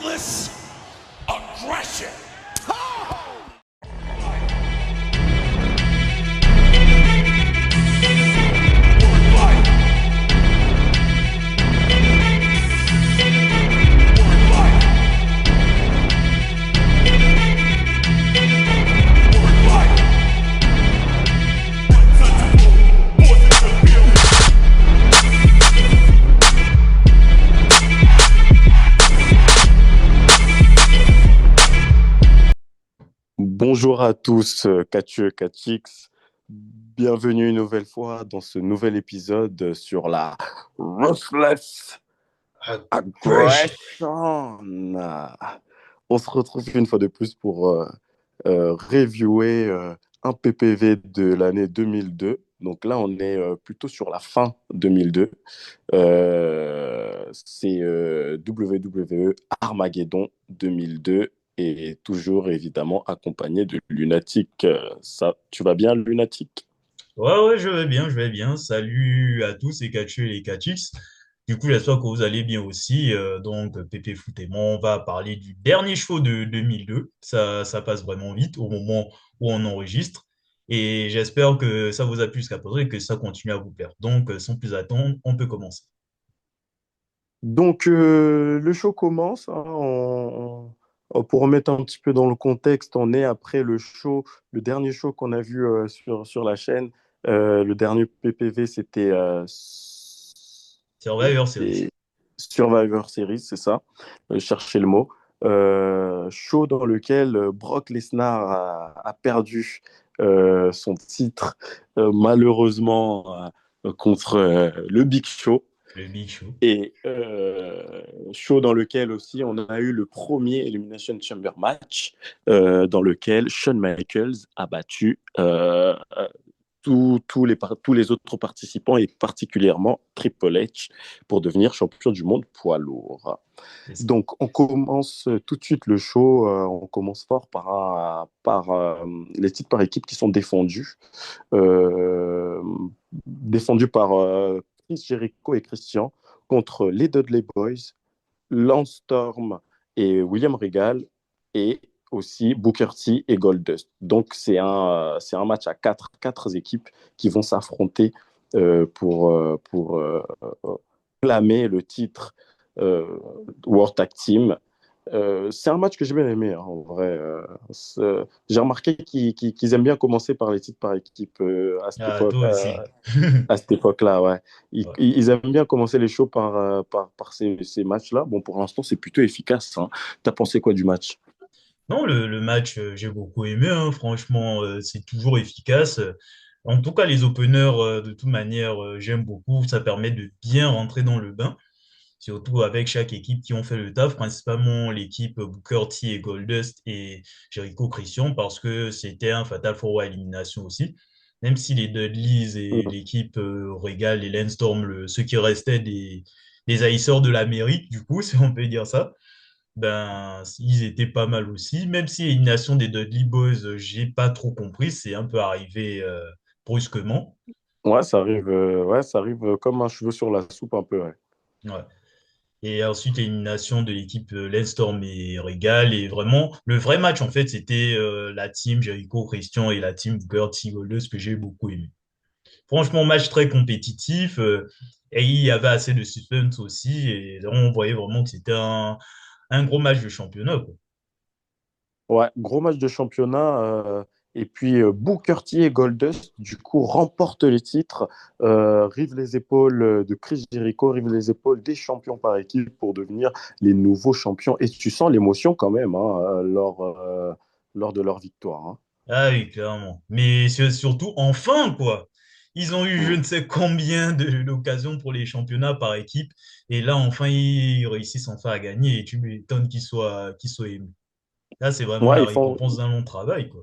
Ruthless aggression. Bonjour à tous, Cathieu, Catchix. Bienvenue une nouvelle fois dans ce nouvel épisode sur la Ruthless Aggression. Aggression. On se retrouve une fois de plus pour reviewer un PPV de l'année 2002. Donc là, on est plutôt sur la fin 2002. C'est WWE Armageddon 2002 et toujours évidemment accompagné de Lunatic. Ça, tu vas bien, Lunatic? Ouais, je vais bien, je vais bien. Salut à tous, c'est Catcheux et les Catchix. Du coup, j'espère que vous allez bien aussi. Donc, Pépé Foot et moi, on va parler du dernier show de 2002. Ça passe vraiment vite au moment où on enregistre. Et j'espère que ça vous a plu jusqu'à présent et que ça continue à vous plaire. Donc, sans plus attendre, on peut commencer. Donc, le show commence, hein, pour remettre un petit peu dans le contexte, on est après le show, le dernier show qu'on a vu sur la chaîne. Le dernier PPV, Survivor Series. c'était Survivor Series, c'est ça. Cherchez le mot. Show dans lequel Brock Lesnar a perdu son titre, malheureusement, contre le Big Show. Le Big Show. Et show dans lequel aussi on a eu le premier Elimination Chamber match, dans lequel Shawn Michaels a battu tous les autres participants et particulièrement Triple H pour devenir champion du monde poids lourd. C'est ça. Donc on commence tout de suite le show, on commence fort par les titres par équipe qui sont défendus. Euh, Défendus par Chris Jericho et Christian contre les Dudley Boys, Lance Storm et William Regal, et aussi Booker T et Goldust. Donc c'est un match à quatre équipes qui vont s'affronter pour clamer le titre euh, World Tag Team. C'est un match que j'ai bien aimé, hein, en vrai. J'ai remarqué qu'ils aiment bien commencer par les titres par équipe Ah, toi aussi. à cette époque-là, ouais. Ouais. Ils aiment bien commencer les shows par ces matchs-là. Bon, pour l'instant, c'est plutôt efficace, hein. T'as pensé quoi du match? Non, le match, j'ai beaucoup aimé, hein. Franchement, c'est toujours efficace. En tout cas, les openers, de toute manière, j'aime beaucoup. Ça permet de bien rentrer dans le bain, surtout avec chaque équipe qui ont fait le taf, principalement l'équipe Booker T et Goldust et Jericho Christian, parce que c'était un Fatal 4-Way élimination aussi. Même si les Dudleys et l'équipe Regal et Landstorm, ceux qui restaient des haïsseurs de l'Amérique, du coup, si on peut dire ça, ben, ils étaient pas mal aussi. Même si l'élimination des Dudley Boys, j'ai pas trop compris, c'est un peu arrivé brusquement. Ouais, ça arrive comme un cheveu sur la soupe un peu, ouais. Ouais. Et ensuite, élimination de l'équipe Landstorm et Regal. Et vraiment, le vrai match, en fait, c'était la team Jericho Christian et la team Booker T Goldust que j'ai beaucoup aimé. Franchement, match très compétitif. Et il y avait assez de suspense aussi. Et on voyait vraiment que c'était un gros match de championnat, quoi. Ouais, gros match de championnat. Et puis Booker T et Goldust, du coup, remportent les titres, rivent les épaules de Chris Jericho, rivent les épaules des champions par équipe pour devenir les nouveaux champions. Et tu sens l'émotion quand même, hein, lors de leur victoire, hein. Ah oui, clairement. Mais surtout, enfin, quoi. Ils ont eu je Mm. ne sais combien d'occasions pour les championnats par équipe. Et là, enfin, ils réussissent enfin à gagner. Et tu m'étonnes qu'ils soient émus. Là, c'est vraiment Ouais, la récompense d'un long travail, quoi.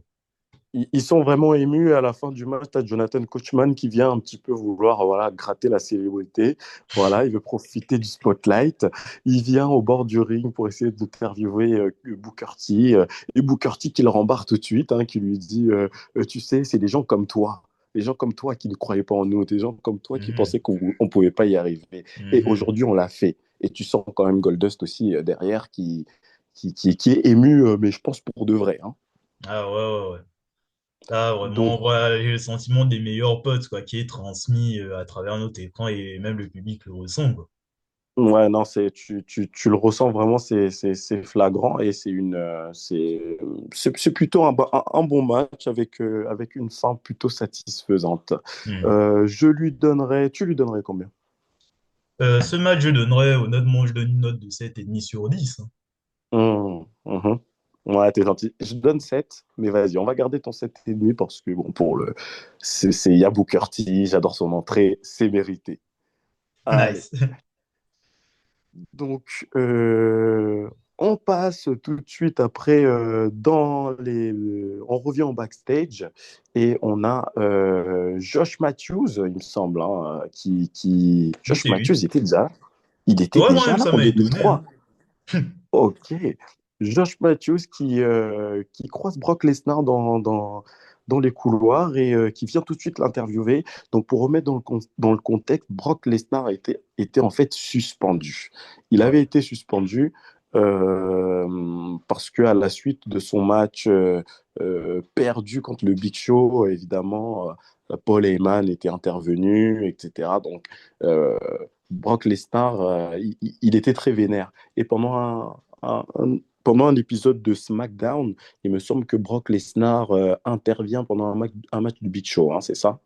ils sont vraiment émus à la fin du match. Tu as Jonathan Coachman qui vient un petit peu vouloir, voilà, gratter la célébrité. Voilà, il veut profiter du spotlight. Il vient au bord du ring pour essayer d'interviewer Booker T. Et Booker T qui le rembarre tout de suite, hein, qui lui dit tu sais, c'est des gens comme toi. Des gens comme toi qui ne croyaient pas en nous, des gens comme toi qui Mhm. pensaient qu'on ne pouvait pas y arriver. Et Mhm. aujourd'hui, on l'a fait. Et tu sens quand même Goldust aussi derrière qui est ému, mais je pense pour de vrai, hein. Ah ouais, ouais, ouais. Là, vraiment, Donc, voilà, j'ai le sentiment des meilleurs potes, quoi, qui est transmis à travers notre écran et même le public le ressent, quoi. ouais, non, tu le ressens vraiment, c'est flagrant et c'est plutôt un bon match avec une fin plutôt satisfaisante. Hmm. Tu lui donnerais combien? Ce match, je donnerais, honnêtement, je donne une note de 7,5 sur 10, hein. Mhm. Ouais, t'es gentil. Je donne 7, mais vas-y, on va garder ton 7,5 parce que, bon, il y a Booker T, j'adore son entrée, c'est mérité. Allez. Nice. Donc, on passe tout de suite après on revient au backstage et on a Josh Matthews, il me semble, hein, Oui, Josh c'est lui. Matthews il était Ouais, déjà moi-même, là ça en m'a étonné, 2003. hein. Ok. Josh Matthews qui croise Brock Lesnar dans les couloirs et qui vient tout de suite l'interviewer. Donc, pour remettre dans le contexte, Brock Lesnar était en fait suspendu. Il avait Ouais. été suspendu parce qu'à la suite de son match perdu contre le Big Show, évidemment, Paul Heyman était intervenu, etc. Donc, Brock Lesnar, il était très vénère. Et pendant un épisode de SmackDown, il me semble que Brock Lesnar intervient pendant un match du Big Show, hein, c'est ça?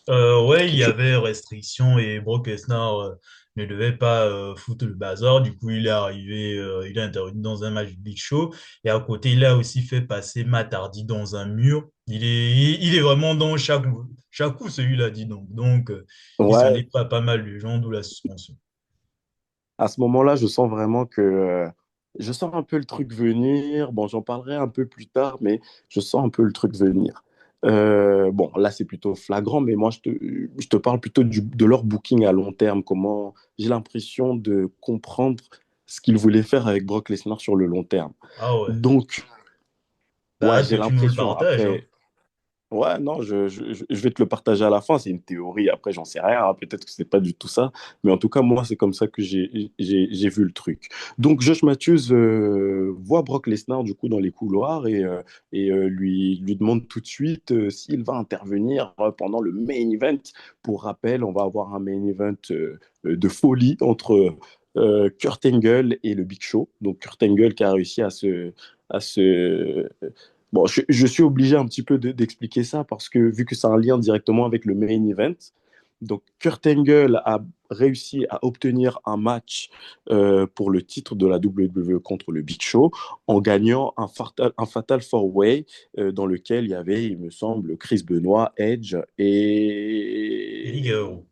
Ouais, il Quelque y chose. avait restriction et Brock Lesnar ne devait pas foutre le bazar. Du coup, il est arrivé, il est intervenu dans un match du Big Show. Et à côté, il a aussi fait passer Matt Hardy dans un mur. Il est vraiment dans chaque coup, celui-là, dit donc. Donc, il s'en Ouais, est pas pas mal de gens, d'où la suspension. à ce moment-là, je sens un peu le truc venir. Bon, j'en parlerai un peu plus tard, mais je sens un peu le truc venir. Bon, là, c'est plutôt flagrant, mais moi, je te parle plutôt de leur booking à long terme. Comment j'ai l'impression de comprendre ce qu'ils voulaient faire avec Brock Lesnar sur le long terme. Ah ouais. Donc, T'as ouais, hâte que j'ai tu nous le l'impression. partages, hein. Après, ouais, non, je vais te le partager à la fin. C'est une théorie. Après, j'en sais rien, hein. Peut-être que c'est pas du tout ça. Mais en tout cas, moi, c'est comme ça que j'ai vu le truc. Donc, Josh Matthews voit Brock Lesnar, du coup, dans les couloirs et lui demande tout de suite s'il va intervenir pendant le main event. Pour rappel, on va avoir un main event de folie entre Kurt Angle et le Big Show. Donc, Kurt Angle qui a réussi à se bon, je suis obligé un petit peu d'expliquer ça parce que vu que c'est un lien directement avec le main event, donc Kurt Angle a réussi à obtenir un match pour le titre de la WWE contre le Big Show en gagnant un fatal four-way dans lequel il y avait, il me semble, Chris Benoit, Edge Eddie et Guerrero.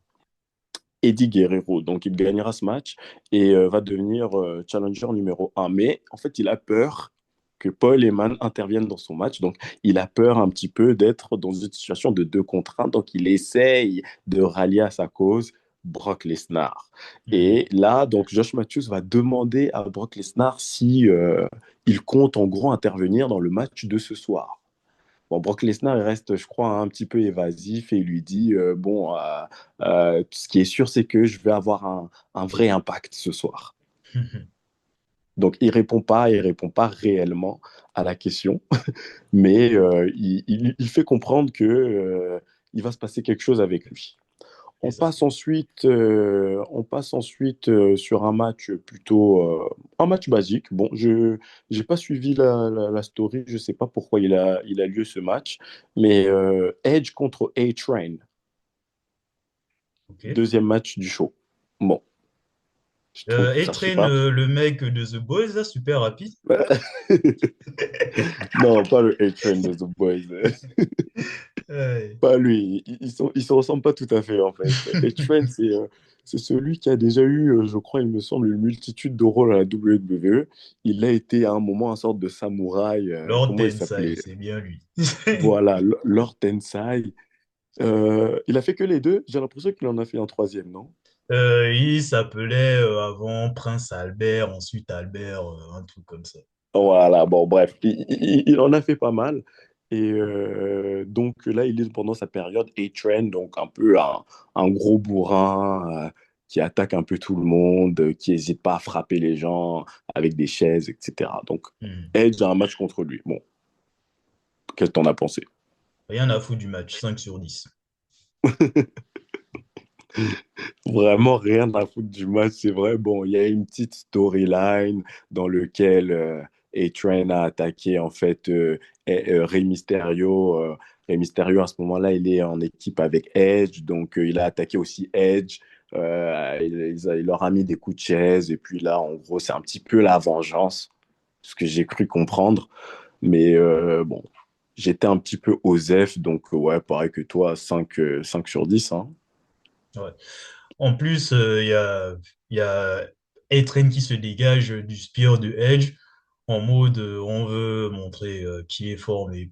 Eddie Guerrero. Donc il gagnera ce match et va devenir challenger numéro un. Mais en fait, il a peur que Paul Heyman intervienne dans son match. Donc, il a peur un petit peu d'être dans une situation de 2 contre 1. Donc, il essaye de rallier à sa cause Brock Lesnar. Mhm. Et là, donc, Josh Matthews va demander à Brock Lesnar si il compte en gros intervenir dans le match de ce soir. Bon, Brock Lesnar, il reste, je crois, un petit peu évasif et il lui dit, bon, ce qui est sûr, c'est que je vais avoir un vrai impact ce soir. Donc, il répond pas réellement à la question, mais il fait comprendre que il va se passer quelque chose avec lui. C'est ça. On passe ensuite sur un match basique. Bon, je n'ai pas suivi la story, je ne sais pas pourquoi il a lieu ce match, mais Edge contre A-Train, OK. deuxième match du show. Bon, je trouve ça, je sais A-Train, pas. le mec de The Boys, là, super rapide. Non, pas le A-Train de The Boys. Ouais. Pas lui, ils se ressemblent pas tout à fait en fait. Et Trent, c'est celui qui a déjà eu, je crois, il me semble, une multitude de rôles à la WWE. Il a été à un moment une sorte de samouraï, Lord comment il Tensai, s'appelait? c'est bien lui. Voilà, Lord Tensai. Il a fait que les deux, j'ai l'impression qu'il en a fait un troisième, non? Il s'appelait avant Prince Albert, ensuite Albert, un truc comme ça. Voilà, bon, bref, il en a fait pas mal. Et donc là, il est pendant sa période A-Trend, donc un peu un gros bourrin qui attaque un peu tout le monde, qui n'hésite pas à frapper les gens avec des chaises, etc. Donc, Mhm. Edge a un match contre lui. Bon, qu'est-ce que t'en as pensé? Rien à foutre du match, 5/10. Vraiment rien à foutre du match, c'est vrai. Bon, il y a une petite storyline dans lequel A-Train a attaqué en fait Rey Mysterio. Rey Mysterio, à ce moment-là, il est en équipe avec Edge, donc il a attaqué aussi Edge. Il leur a mis des coups de chaise, et puis là, en gros, c'est un petit peu la vengeance, ce que j'ai cru comprendre. Mais bon, j'étais un petit peu osef, donc ouais, pareil que toi, 5/10, hein. Ouais. En plus, il y a A-Train qui se dégage du spear de Edge en mode on veut montrer qui est fort, mais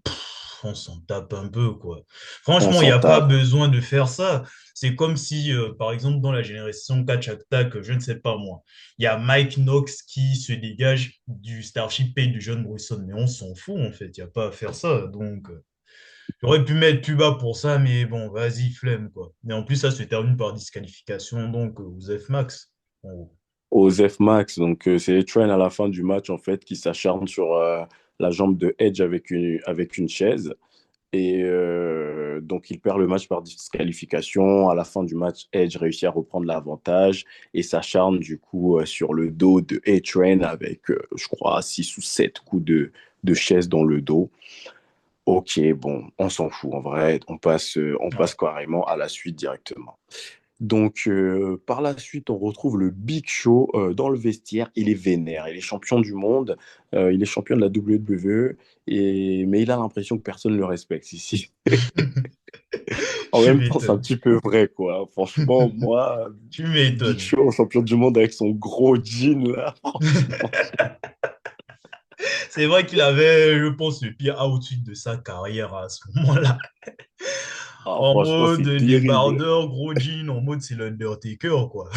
on s'en tape un peu, quoi. On Franchement, il n'y s'en a pas tape. besoin de faire ça. C'est comme si, par exemple, dans la génération Catch Attack, je ne sais pas moi, il y a Mike Knox qui se dégage du Starship Pain de John Morrison, mais on s'en fout, en fait. Il n'y a pas à faire ça. Donc, j'aurais pu mettre plus bas pour ça, mais bon, vas-y, flemme, quoi. Mais en plus, ça se termine par disqualification, donc aux F max. En gros. Aux F Max. Donc, c'est Train à la fin du match, en fait, qui s'acharne sur la jambe de Edge avec une chaise. Et donc, il perd le match par disqualification. À la fin du match, Edge réussit à reprendre l'avantage et s'acharne du coup sur le dos de A-Train avec, je crois, 6 ou 7 coups de chaise dans le dos. Ok, bon, on s'en fout en vrai. On passe Ouais. carrément à la suite directement. Donc, par la suite, on retrouve le Big Show dans le vestiaire. Il est vénère, il est champion du monde, il est champion de la WWE, mais il a l'impression que personne ne le respecte ici. En Tu même temps, c'est un m'étonnes. petit peu vrai, quoi. Franchement, moi, Tu Big m'étonnes. Show, champion du monde avec son gros jean, là, franchement. C'est vrai qu'il avait, je pense, le pire outfit de sa carrière à ce moment-là. Ah, En franchement, mode c'est terrible. débardeur, gros jean, en mode c'est l'Undertaker, quoi.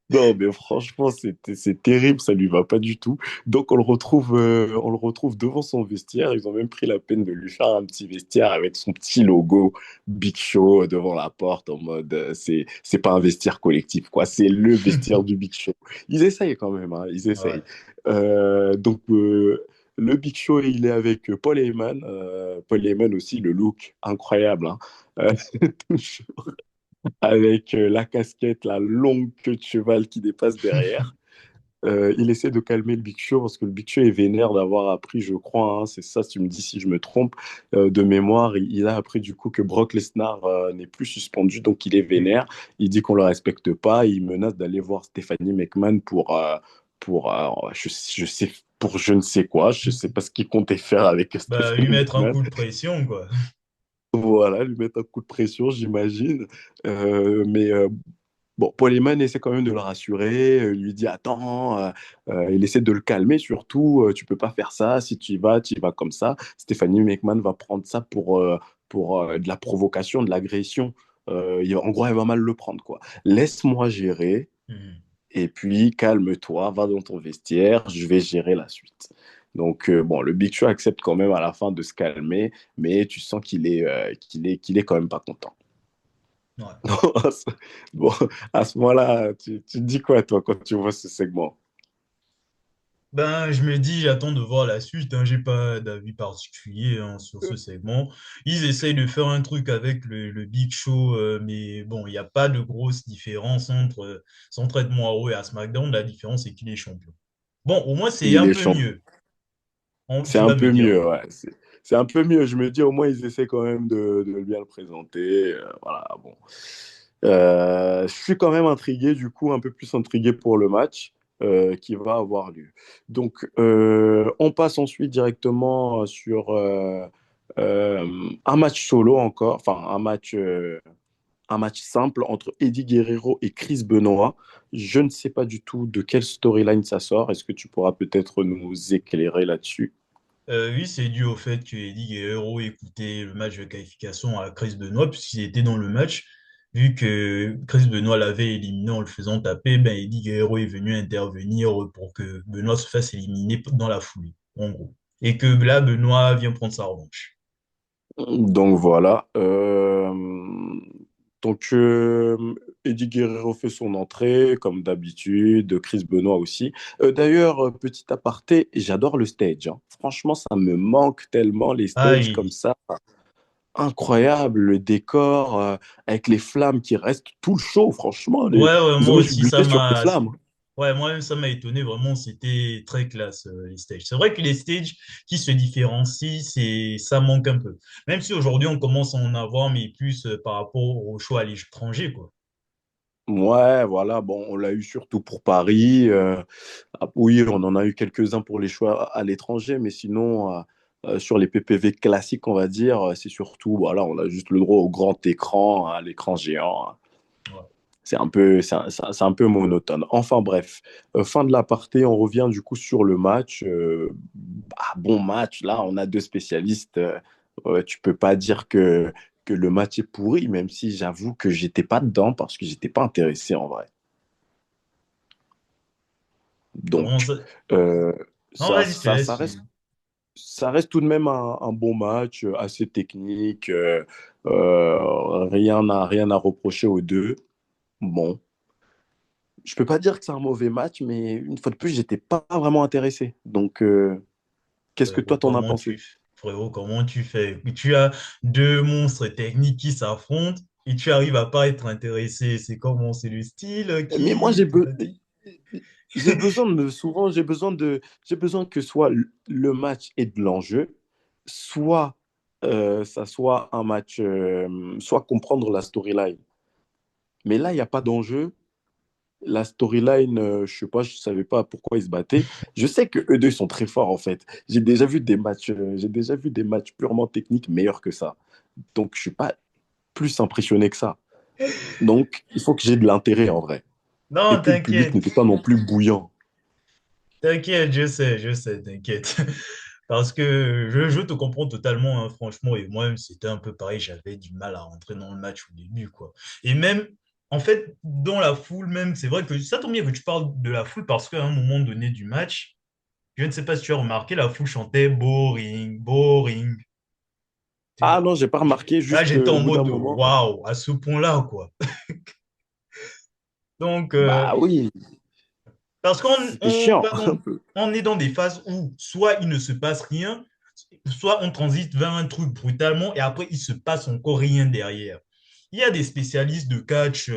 Non, mais franchement, c'est terrible, ça lui va pas du tout. Donc, on le retrouve devant son vestiaire. Ils ont même pris la peine de lui faire un petit vestiaire avec son petit logo Big Show devant la porte en mode c'est pas un vestiaire collectif, quoi. C'est le vestiaire du Big Show. Ils essayent quand même, hein, ils Ouais. essayent. Donc, le Big Show, il est avec Paul Heyman. Paul Heyman aussi, le look incroyable, hein. Euh, avec la casquette, la longue queue de cheval qui dépasse derrière. Il essaie de calmer le Big Show parce que le Big Show est vénère d'avoir appris, je crois, hein, c'est ça, si tu me dis si je me trompe, de mémoire, il a appris du coup que Brock Lesnar n'est plus suspendu, donc il est Oui. vénère. Il dit qu'on le respecte pas, il menace d'aller voir Stephanie McMahon je sais, pour je ne sais quoi, je sais pas ce qu'il comptait faire avec Bah, lui Stephanie mettre un McMahon. coup de pression, quoi. Voilà, lui mettre un coup de pression, j'imagine. Mais bon, Paul Heyman essaie quand même de le rassurer, lui dit attends, il essaie de le calmer surtout, tu peux pas faire ça, si tu y vas comme ça. Stephanie McMahon va prendre ça pour de la provocation, de l'agression. En gros, elle va mal le prendre, quoi. Laisse-moi gérer, Mhm. et puis calme-toi, va dans ton vestiaire, je vais gérer la suite. Donc, bon, le Big Show accepte quand même à la fin de se calmer, mais tu sens qu'il est quand même pas content. Ouais. Bon, à ce moment-là, tu te dis quoi, toi, quand tu vois ce segment? Ben, je me dis, j'attends de voir la suite, hein. J'ai pas d'avis particulier hein, sur ce segment. Ils essayent de faire un truc avec le Big Show, mais bon, il n'y a pas de grosse différence entre son traitement à Raw et à SmackDown. La différence, c'est qu'il est champion. Bon, au moins, c'est Il un est peu champion. mieux. C'est Tu un vas me peu dire. mieux, ouais. C'est un peu mieux. Je me dis, au moins, ils essaient quand même de bien le présenter. Voilà, bon. Je suis quand même intrigué, du coup, un peu plus intrigué pour le match qui va avoir lieu. Donc, on passe ensuite directement sur un match solo encore, enfin, un match simple entre Eddie Guerrero et Chris Benoit. Je ne sais pas du tout de quelle storyline ça sort. Est-ce que tu pourras peut-être nous éclairer là-dessus? Oui, c'est dû au fait que Eddie Guerrero écoutait le match de qualification à Chris Benoit, puisqu'il était dans le match. Vu que Chris Benoit l'avait éliminé en le faisant taper, ben Eddie Guerrero est venu intervenir pour que Benoit se fasse éliminer dans la foulée, en gros. Et que là, Benoit vient prendre sa revanche. Donc voilà. Donc, Eddie Guerrero fait son entrée, comme d'habitude, Chris Benoit aussi. D'ailleurs, petit aparté, j'adore le stage, hein. Franchement, ça me manque tellement les stages comme Aïe. ça. Incroyable, le décor, avec les flammes qui restent tout le show, franchement. Ouais, Ils moi auraient dû aussi, ça buter sur les m'a. flammes. Ouais, moi-même, ça m'a étonné. Vraiment, c'était très classe, les stages. C'est vrai que les stages qui se différencient, ça manque un peu. Même si aujourd'hui, on commence à en avoir, mais plus par rapport au show à l'étranger, quoi. Ouais, voilà, bon, on l'a eu surtout pour Paris. Oui, on en a eu quelques-uns pour les choix à l'étranger, mais sinon, sur les PPV classiques, on va dire, c'est surtout, voilà, on a juste le droit au grand écran, à l'écran géant. Ouais. C'est un peu monotone. Enfin bref, fin de l'aparté, on revient du coup sur le match. Bon match, là, on a deux spécialistes. Tu peux pas dire que le match est pourri, même si j'avoue que j'étais pas dedans parce que j'étais pas intéressé en vrai. Comment Donc, ça? euh, Non, vas-y, je te ça laisse reste, finir. ça reste tout de même un bon match, assez technique. Rien à reprocher aux deux. Bon, je peux pas dire que c'est un mauvais match, mais une fois de plus, j'étais pas vraiment intéressé. Donc, qu'est-ce que Frérot, toi t'en as pensé? frérot, comment tu fais? Tu as deux monstres techniques qui s'affrontent et tu arrives à pas être intéressé. C'est comment? C'est le style Mais moi, qui t'a dit? j'ai besoin de souvent, j'ai besoin que soit le match ait de l'enjeu, soit ça soit un match, soit comprendre la storyline. Mais là, il n'y a pas d'enjeu. La storyline, je sais pas, je savais pas pourquoi ils se battaient. Je sais que eux deux sont très forts en fait. J'ai déjà vu des matchs purement techniques meilleurs que ça. Donc je suis pas plus impressionné que ça. Donc il faut que j'ai de l'intérêt en vrai. Et Non, puis le public t'inquiète. n'était pas non plus bouillant. T'inquiète, je sais, t'inquiète. Parce que je te comprends totalement, hein, franchement, et moi-même, c'était un peu pareil, j'avais du mal à rentrer dans le match au début, quoi. Et même, en fait, dans la foule, même, c'est vrai que ça tombe bien que tu parles de la foule parce qu'à un moment donné du match, je ne sais pas si tu as remarqué, la foule chantait boring, boring. Ah non, j'ai pas remarqué. Là, Juste j'étais au en bout d'un mode moment. waouh, à ce point-là, quoi. Donc, Bah oui, parce c'était chiant un peu. on est dans des phases où soit il ne se passe rien, soit on transite vers un truc brutalement et après il se passe encore rien derrière. Il y a des spécialistes de catch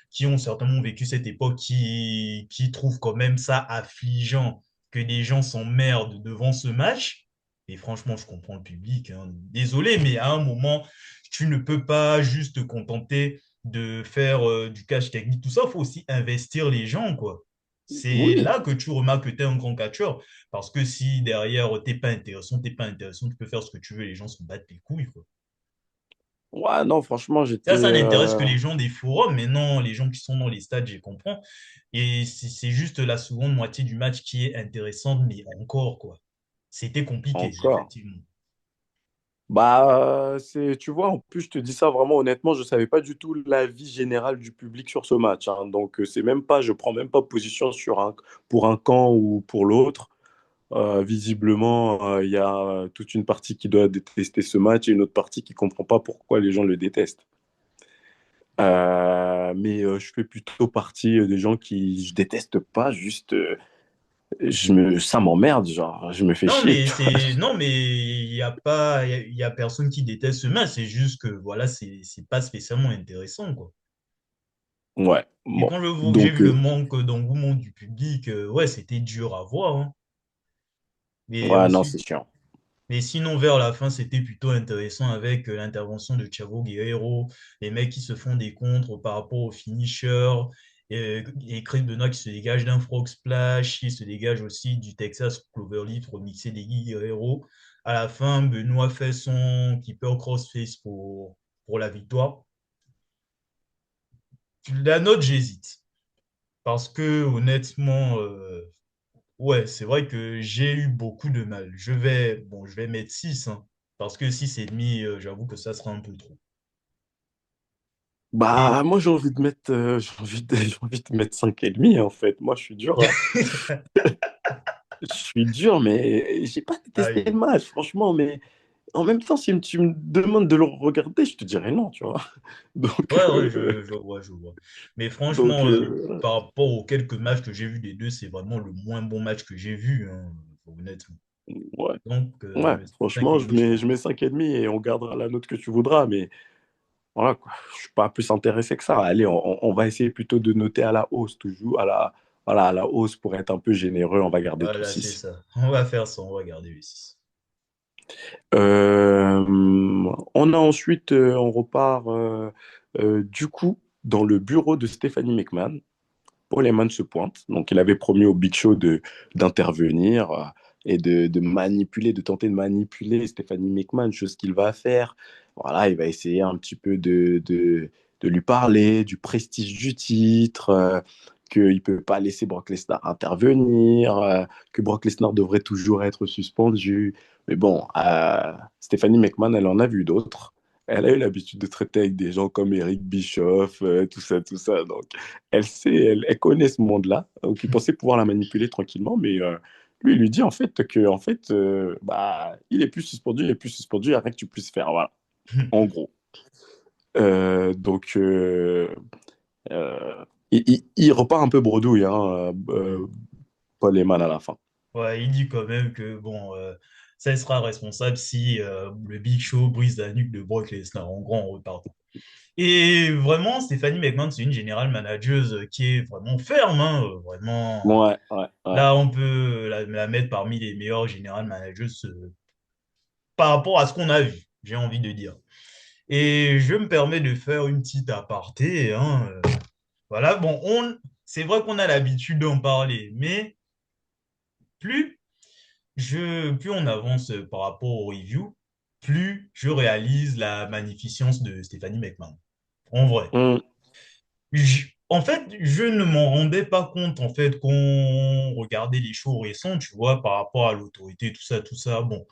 qui ont certainement vécu cette époque qui trouvent quand même ça affligeant que des gens s'emmerdent devant ce match. Et franchement, je comprends le public, hein. Désolé, mais à un moment, tu ne peux pas juste te contenter de faire du catch technique. Tout ça, il faut aussi investir les gens, quoi. C'est Oui. là que tu remarques que tu es un grand catcheur. Parce que si derrière, t'es pas intéressant, tu peux faire ce que tu veux, les gens se battent les couilles, quoi. Ouais, non, franchement, Ça n'intéresse que les gens des forums, mais non, les gens qui sont dans les stades, je comprends. Et c'est juste la seconde moitié du match qui est intéressante, mais encore, quoi. C'était compliqué, encore. effectivement. Bah, tu vois, en plus, je te dis ça vraiment honnêtement, je savais pas du tout l'avis général du public sur ce match, hein. Donc, c'est même pas, je prends même pas position pour un camp ou pour l'autre. Visiblement, il y a toute une partie qui doit détester ce match et une autre partie qui comprend pas pourquoi les gens le détestent. Mais je fais plutôt partie des gens qui je déteste pas, juste ça m'emmerde, genre, je me fais chier, tu vois. Non, mais il y a pas, il y a personne qui déteste ce match. C'est juste que, voilà, c'est pas spécialement intéressant, quoi. Ouais, Et bon. quand j'ai Donc, vu le manque d'engouement du public, ouais, c'était dur à voir, hein. Mais ouais, non, ensuite, c'est chiant. mais sinon, vers la fin, c'était plutôt intéressant avec l'intervention de Thiago Guerrero, les mecs qui se font des contres par rapport au finisher, et Chris Benoit qui se dégage d'un frog splash, qui se dégage aussi du Texas Cloverleaf remixé des Guerrero. À la fin, Benoit fait son keeper crossface pour la victoire. La note, j'hésite. Parce que honnêtement, ouais, c'est vrai que j'ai eu beaucoup de mal. Je vais mettre 6, hein, parce que 6,5, j'avoue que ça sera un peu trop. Et Bah, moi, j'ai envie de mettre, j'ai envie de mettre 5,5 en fait. Moi, je suis dur, hein. Je suis dur, mais j'ai pas détesté le aïe. match, franchement, mais en même temps, si tu me demandes de le regarder, je te dirais non, tu vois. Donc, Ouais, ouais, je vois, je vois. Mais donc franchement, par rapport aux quelques matchs que j'ai vus des deux, c'est vraiment le moins bon match que j'ai vu, hein, honnêtement. ouais, Donc, ouais, franchement, 5,5, je je pense. mets 5,5 et on gardera la note que tu voudras, mais voilà, quoi. Je suis pas plus intéressé que ça. Allez, on va essayer plutôt de noter à la hausse, toujours, voilà, à la hausse pour être un peu généreux, on va garder tout Voilà, c'est 6. ça. On va faire ça, on va garder le 6. Euh, on a ensuite, on repart du coup dans le bureau de Stephanie McMahon. Paul Heyman se pointe. Donc, il avait promis au Big Show d'intervenir et de manipuler, de tenter de manipuler Stephanie McMahon, chose qu'il va faire. Voilà, il va essayer un petit peu de lui parler du prestige du titre, qu'il ne peut pas laisser Brock Lesnar intervenir, que Brock Lesnar devrait toujours être suspendu. Mais bon, Stephanie McMahon, elle en a vu d'autres. Elle a eu l'habitude de traiter avec des gens comme Eric Bischoff, tout ça, tout ça. Donc, elle connaît ce monde-là, donc il pensait pouvoir la manipuler tranquillement, mais lui, il lui dit en fait que en fait, bah, il est plus suspendu, il n'y a rien que tu puisses faire, voilà, en gros. Donc, il repart un peu bredouille, hein, Paul Heyman à la fin. Ouais, il dit quand même que, bon, ça il sera responsable si le Big Show brise la nuque de Brock Lesnar. En gros, on repart. Et vraiment, Stéphanie McMahon, c'est une générale manageuse qui est vraiment ferme, hein, vraiment. Ouais, ouais, ouais. Là, on peut la mettre parmi les meilleures générales manageuses par rapport à ce qu'on a vu, j'ai envie de dire. Et je me permets de faire une petite aparté, hein. Voilà, bon, c'est vrai qu'on a l'habitude d'en parler, mais plus plus on avance par rapport au review, plus je réalise la magnificence de Stéphanie McMahon. En vrai. Hum, En fait, je ne m'en rendais pas compte, en fait, qu'on regardait les shows récents, tu vois, par rapport à l'autorité, tout ça, tout ça. Bon,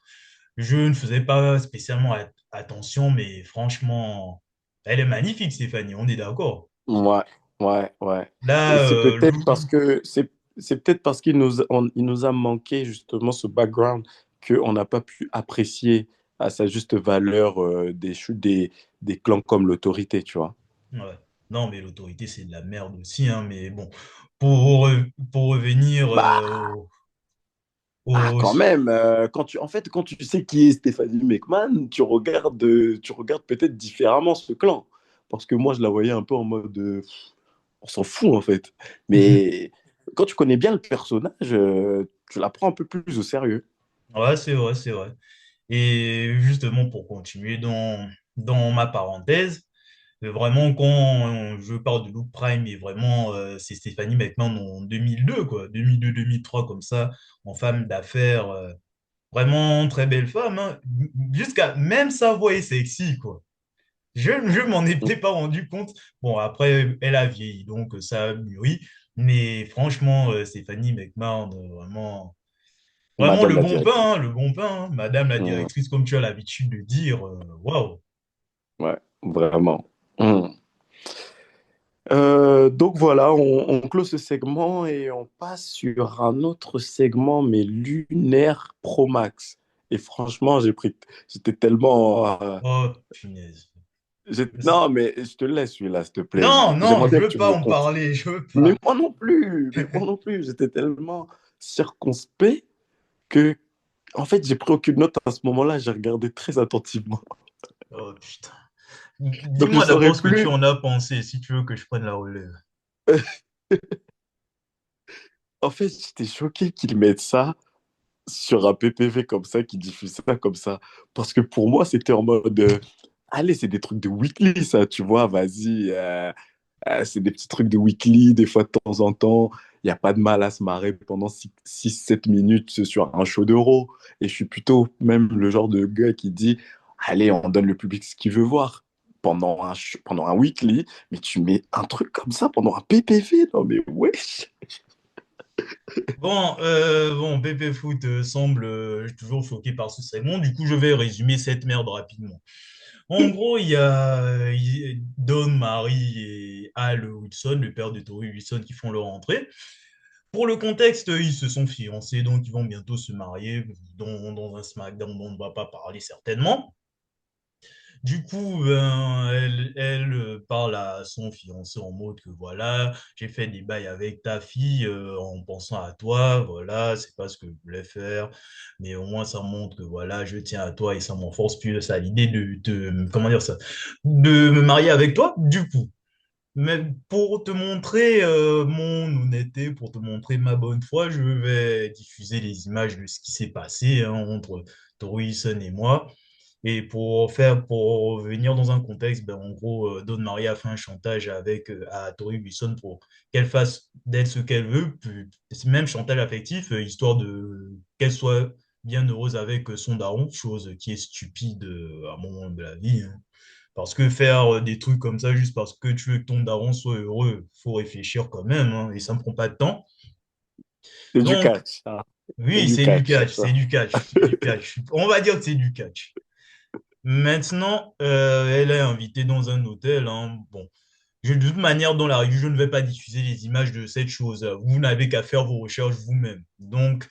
je ne faisais pas spécialement attention, mais franchement, elle est magnifique, Stéphanie, on est d'accord. ouais, ouais, ouais. Et Là, c'est peut-être parce que c'est peut-être parce il nous a manqué justement ce background qu'on n'a pas pu apprécier à sa juste valeur des clans comme l'autorité, tu vois. ouais. Non, mais l'autorité, c'est de la merde aussi, hein, mais bon, pour revenir Bah, quand même, en fait, quand tu sais qui est Stephanie McMahon, tu regardes peut-être différemment ce clan. Parce que moi, je la voyais un peu en mode, on s'en fout en fait. Mais quand tu connais bien le personnage, tu la prends un peu plus au sérieux. Ouais, c'est vrai, c'est vrai. Et justement, pour continuer dans ma parenthèse, vraiment, quand je parle de Loop Prime, et vraiment, c'est Stéphanie maintenant en 2002, quoi, 2002-2003, comme ça, en femme d'affaires, vraiment très belle femme, hein. Jusqu'à même sa voix est sexy, quoi. Je m'en étais pas rendu compte. Bon, après, elle a vieilli, donc ça a mûri. Mais franchement, Stéphanie McMahon, vraiment, vraiment Madame le la bon pain, directrice. hein, le bon pain, hein. Madame la Mm, directrice, comme tu as l'habitude de dire, waouh. ouais, vraiment. Mm. Donc voilà, on clôt ce segment et on passe sur un autre segment, mais lunaire Pro Max. Et franchement, j'étais tellement, Oh, punaise. non, mais je te laisse celui-là, s'il te plaît. Non, non, J'aimerais je bien que veux tu me pas le en comptes. parler, je veux pas. Mais moi non plus, j'étais tellement circonspect que, en fait, j'ai pris aucune note à ce moment-là, j'ai regardé très attentivement. Oh, putain. Donc, je Dis-moi saurais d'abord ce que tu plus. en as pensé, si tu veux que je prenne la relève. En fait, j'étais choqué qu'ils mettent ça sur un PPV comme ça, qu'ils diffusent ça comme ça. Parce que pour moi, c'était en mode, allez, c'est des trucs de weekly, ça, tu vois, vas-y. C'est des petits trucs de weekly, des fois de temps en temps. Il n'y a pas de mal à se marrer pendant 6 7 minutes sur un show d'euro. Et je suis plutôt même le genre de gars qui dit, allez, on donne le public ce qu'il veut voir pendant un weekly, mais tu mets un truc comme ça pendant un PPV. Non, mais wesh. Bon, Pépé Foot semble toujours choqué par ce segment. Du coup, je vais résumer cette merde rapidement. En gros, il y a Don, Marie et Al Wilson, le père de Tori Wilson, qui font leur entrée. Pour le contexte, ils se sont fiancés, donc ils vont bientôt se marier dans un SmackDown dont on ne va pas parler certainement. Du coup, ben, elle parle à son fiancé en mode que voilà, j'ai fait des bails avec ta fille en pensant à toi, voilà, c'est pas ce que je voulais faire, mais au moins ça montre que voilà, je tiens à toi et ça m'enforce plus à l'idée comment dire ça, de me marier avec toi. Du coup, mais pour te montrer mon honnêteté, pour te montrer ma bonne foi, je vais diffuser les images de ce qui s'est passé hein, entre Tori Wilson et moi. Et pour revenir dans un contexte, ben, en gros, Dawn Marie a fait un chantage à Tori Wilson pour qu'elle fasse d'elle ce qu'elle veut, puis, même chantage affectif, histoire de qu'elle soit bien heureuse avec son daron, chose qui est stupide à un moment de la vie, hein. Parce que faire des trucs comme ça juste parce que tu veux que ton daron soit heureux, faut réfléchir quand même, hein, et ça ne prend pas de temps. C'est du Donc, catch, hein. C'est oui, du c'est du catch, catch, c'est ça. du catch, c'est du catch. On va dire que c'est du catch. Maintenant, elle est invitée dans un hôtel, hein. Bon, de toute manière, dans la revue, je ne vais pas diffuser les images de cette chose. Vous n'avez qu'à faire vos recherches vous-même. Donc,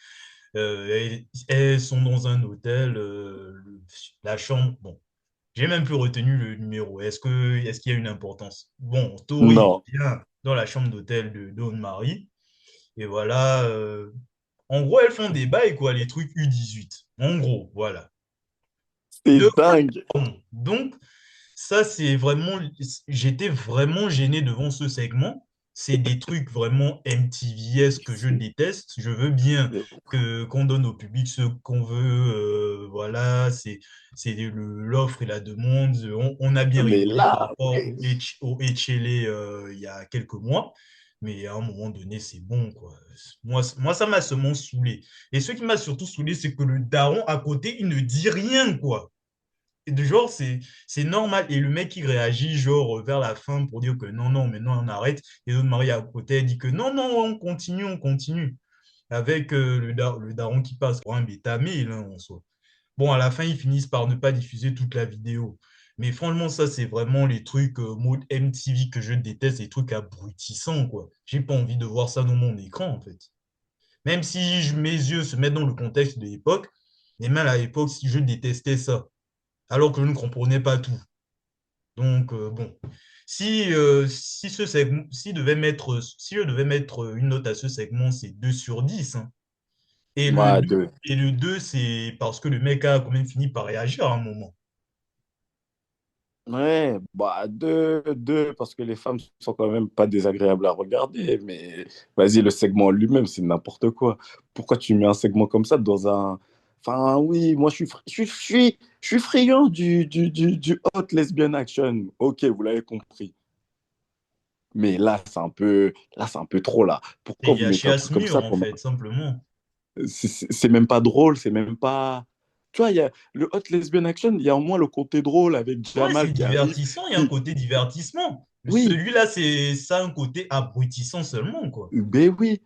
elles sont dans un hôtel. La chambre, bon, j'ai même plus retenu le numéro. Est-ce qu'il y a une importance? Bon, Tori Non, vient dans la chambre d'hôtel de Dawn Marie. Et voilà. En gros, elles font des bails, quoi, les trucs U18. En gros, voilà. c'est De dingue. Donc, ça, c'est vraiment, j'étais vraiment gêné devant ce segment. C'est des trucs vraiment MTVS que je déteste. Je veux bien qu'on donne au public ce qu'on veut. Voilà, c'est l'offre et la demande. On a bien Mais rigolé par là, rapport ouais. au Etchele il y a quelques mois. Mais à un moment donné, c'est bon, quoi. Moi, ça m'a seulement saoulé. Et ce qui m'a surtout saoulé, c'est que le daron à côté, il ne dit rien, quoi. Et de genre, c'est normal. Et le mec, il réagit, genre, vers la fin pour dire que non, non, maintenant, on arrête. Et l'autre Marie à côté, elle dit que non, non, on continue, on continue. Avec le daron qui passe pour un bêta mail, hein, en soi. Bon, à la fin, ils finissent par ne pas diffuser toute la vidéo. Mais franchement, ça, c'est vraiment les trucs mode MTV que je déteste, les trucs abrutissants, quoi. J'ai pas envie de voir ça dans mon écran, en fait. Même si mes yeux se mettent dans le contexte de l'époque, et même à l'époque, si je détestais ça alors que je ne comprenais pas tout. Donc, bon, si ce segment, si je devais mettre une note à ce segment, c'est 2 sur 10, hein. Et le Moi, 2, deux. et le 2, c'est parce que le mec a quand même fini par réagir à un moment. Ouais, bah deux, parce que les femmes sont quand même pas désagréables à regarder, mais vas-y, le segment en lui-même, c'est n'importe quoi. Pourquoi tu mets un segment comme ça dans un... Enfin, oui, moi, je suis friand du hot lesbian action. Ok, vous l'avez compris. Mais là, c'est un peu trop, là. Et Pourquoi il y vous a mettez un truc Chias comme Mur, ça en fait, simplement. c'est même pas drôle, c'est même pas... Tu vois, il y a le hot lesbian action, il y a au moins le côté drôle avec Ouais, c'est Jamal qui arrive. divertissant, il y a un Qui... côté divertissement. Oui, Celui-là, c'est ça, un côté abrutissant seulement, quoi. ben oui,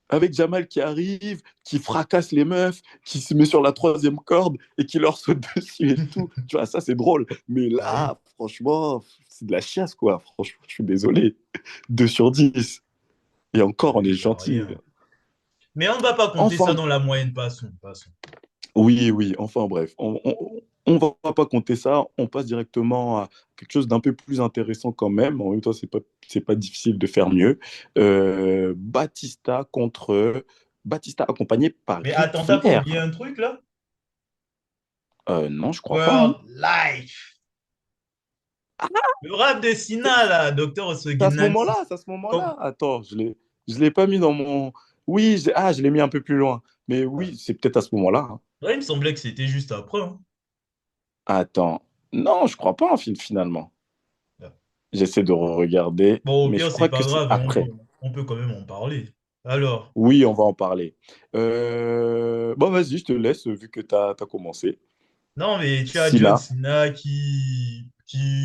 avec Jamal qui arrive, qui fracasse les meufs, qui se met sur la troisième corde et qui leur saute dessus et tout. Tu vois, ça c'est drôle. Mais Ouais, là, franchement, c'est de la chiasse, quoi. Franchement, je suis désolé. 2 sur 10. Et encore, on est il n'y a gentil. rien. Mais on ne va pas compter ça Enfin, dans la moyenne, passons, passons. oui, oui, enfin bref, on va pas compter ça, on passe directement à quelque chose d'un peu plus intéressant quand même. En même temps, c'est pas difficile de faire mieux. Batista contre Batista accompagné par Mais Ric attends, t'as pas oublié Flair. un truc là? Non, je crois pas, hein. World Life. Le rap de Sina, là, Docteur C'est à ce Osoginati. moment-là, c'est à ce Comme... moment-là. Attends, je l'ai pas mis dans mon. Oui, je l'ai mis un peu plus loin. Mais Ouais. oui, c'est peut-être à ce moment-là, hein. Ouais, il me semblait que c'était juste après, hein. Attends, non, je crois pas, finalement. Ouais. J'essaie de regarder, Bon, au mais je pire, c'est crois que pas c'est grave, hein, après. on peut quand même en parler. Alors, Oui, on va en parler. Bon, vas-y, je te laisse, vu que tu as commencé. non, mais tu as John Sina. Cena qui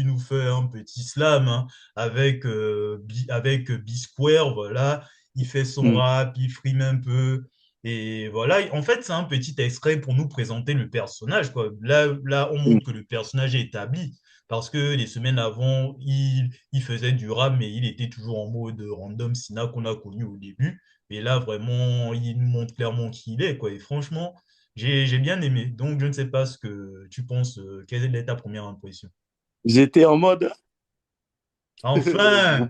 nous fait un petit slam hein, avec B-Square, voilà. Il fait son Hmm, rap, il frime un peu. Et voilà, en fait, c'est un petit extrait pour nous présenter le personnage, quoi. Là, on hmm. montre que le personnage est établi. Parce que les semaines avant, il faisait du rap, mais il était toujours en mode random Sina qu'on a connu au début. Et là, vraiment, il nous montre clairement qui il est, quoi. Et franchement, j'ai bien aimé. Donc, je ne sais pas ce que tu penses. Quelle est ta première impression? J'étais en mode Enfin!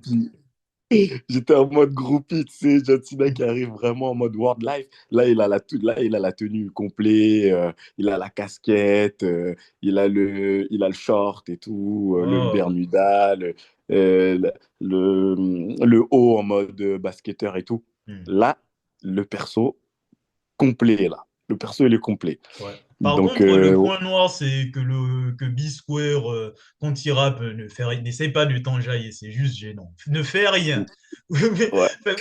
groupie. J'étais en mode groupie, tu sais, John Cena qui arrive vraiment en mode World Life. Là, il a la tenue complète, il a la casquette, il a le short et tout, le Oh. Bermuda, le haut en mode basketteur et tout. Hmm. Là, le perso complet, là. Le perso, il est complet. Ouais. Par Donc, contre, le point noir, c'est que B-Square, quand il rappe, n'essaie pas de t'enjailler, c'est juste gênant. Ne fais rien. ouais,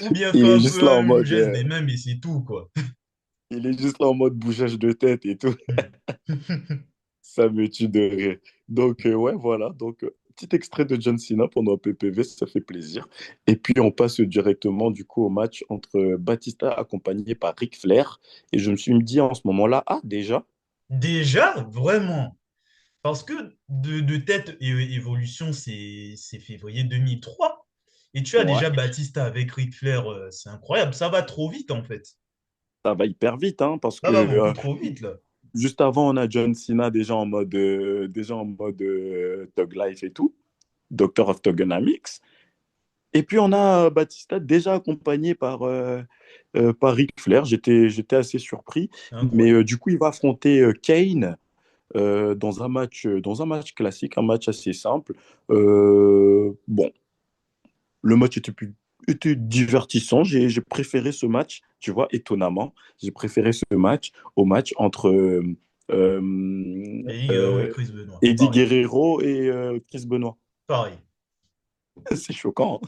Ou bien il fais est un juste peu là en un mode, geste des mains, mais c'est tout, quoi. bougeage de tête et tout. Hmm. Ça me tue de rire. Donc, ouais, voilà. Donc, petit extrait de John Cena pendant un PPV, ça fait plaisir. Et puis, on passe directement, du coup, au match entre Batista accompagné par Ric Flair. Et je me suis dit en ce moment-là, ah, déjà? Déjà, vraiment. Parce que de tête et évolution, c'est février 2003. Et tu as Ouais, déjà Batista avec Ric Flair, c'est incroyable. Ça va trop vite, en fait. ça va hyper vite, hein, parce Ça que va beaucoup trop vite, là. juste avant, on a John Cena déjà en mode Thug Life et tout, Doctor of Thugonomics. Et puis, on a Batista déjà accompagné par Ric Flair. J'étais assez surpris. Mais Incroyable. du coup, il va affronter Kane dans un match classique, un match assez simple. Bon, le match était divertissant. J'ai préféré ce match, tu vois, étonnamment. J'ai préféré ce match au match entre Et ouais, euh, Chris Benoit. Eddie Pareil. Guerrero et Chris Benoit. Pareil. C'est choquant, hein.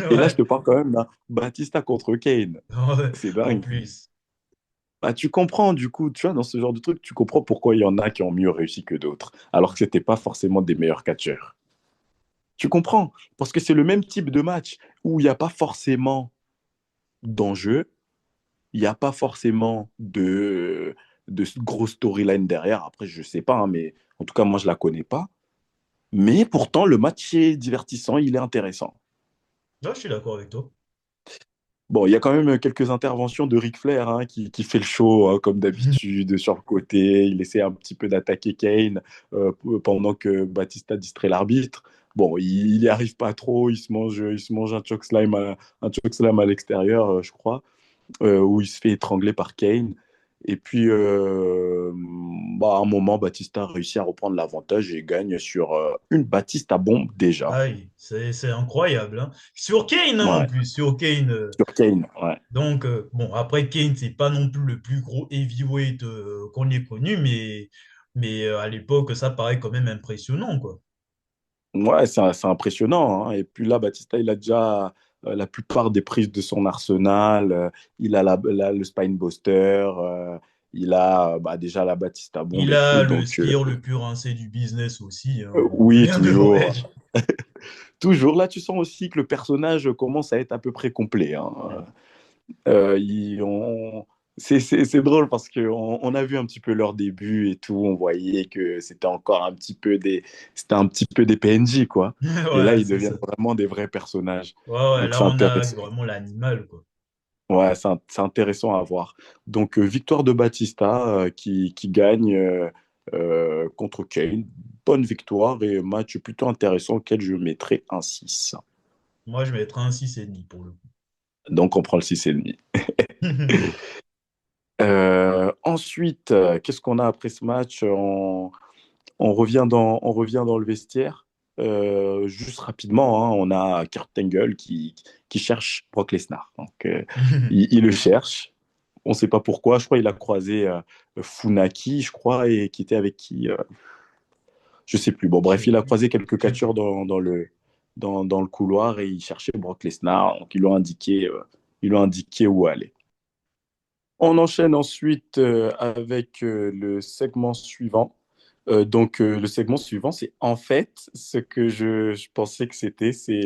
Et là, je Ouais. te parle quand même d'un Batista contre Kane. Ouais. C'est En dingue. plus. Bah, tu comprends, du coup, tu vois, dans ce genre de truc, tu comprends pourquoi il y en a qui ont mieux réussi que d'autres, alors que c'était pas forcément des meilleurs catcheurs. Tu comprends? Parce que c'est le même type de match où il n'y a pas forcément d'enjeu, il n'y a pas forcément de grosse storyline derrière. Après, je sais pas, hein, mais en tout cas, moi, je la connais pas. Mais pourtant, le match est divertissant, il est intéressant. Là, je suis d'accord avec toi. Bon, il y a quand même quelques interventions de Ric Flair hein, qui fait le show, hein, comme d'habitude, sur le côté. Il essaie un petit peu d'attaquer Kane pendant que Batista distrait l'arbitre. Bon, il n'y arrive pas trop. Il se mange un chokeslam à l'extérieur, je crois, où il se fait étrangler par Kane. Et puis, bah, à un moment, Batista réussit à reprendre l'avantage et gagne sur une Batista bombe déjà. Aïe, c'est incroyable, hein. Sur Kane, hein, en Ouais, plus. Sur Kane. sur Kane, ouais. Donc, bon, après, Kane, c'est pas non plus le plus gros heavyweight qu'on ait connu, mais à l'époque, ça paraît quand même impressionnant, quoi. Ouais, c'est impressionnant, hein. Et puis là, Batista, il a déjà la plupart des prises de son arsenal. Il a le Spinebuster. Il a bah, déjà la Batista bombe Il et a tout. le Donc, spire le plus rincé du business aussi, hein, oui, rien de toujours. Wedge. Toujours. Là, tu sens aussi que le personnage commence à être à peu près complet, hein. Hmm. Euh, ils ont- c'est drôle parce qu'on a vu un petit peu leur début et tout. On voyait que c'était un petit peu des PNJ, quoi. Et là, Ouais, ils c'est ça. deviennent vraiment des vrais personnages. Ouais, ouais, Donc, là, c'est on a intéressant. vraiment l'animal, quoi. Ouais, c'est intéressant à voir. Donc, victoire de Batista qui gagne contre Kane. Bonne victoire et match plutôt intéressant auquel je mettrai un 6. Moi, je mettrais un 6,5 pour le Donc, on prend le 6,5. coup. Ensuite, qu'est-ce qu'on a après ce match? On revient dans le vestiaire. Juste rapidement, hein, on a Kurt Angle qui cherche Brock Lesnar. Donc, il le cherche. On ne sait pas pourquoi. Je crois qu'il a croisé Funaki, je crois, et qui était avec qui je ne sais plus. Bon, bref, il a croisé quelques Je sais catcheurs plus. dans le couloir et il cherchait Brock Lesnar. Donc, ils lui ont indiqué où aller. On enchaîne ensuite avec le segment suivant. Donc, le segment suivant, c'est en fait ce que je pensais que c'était, c'est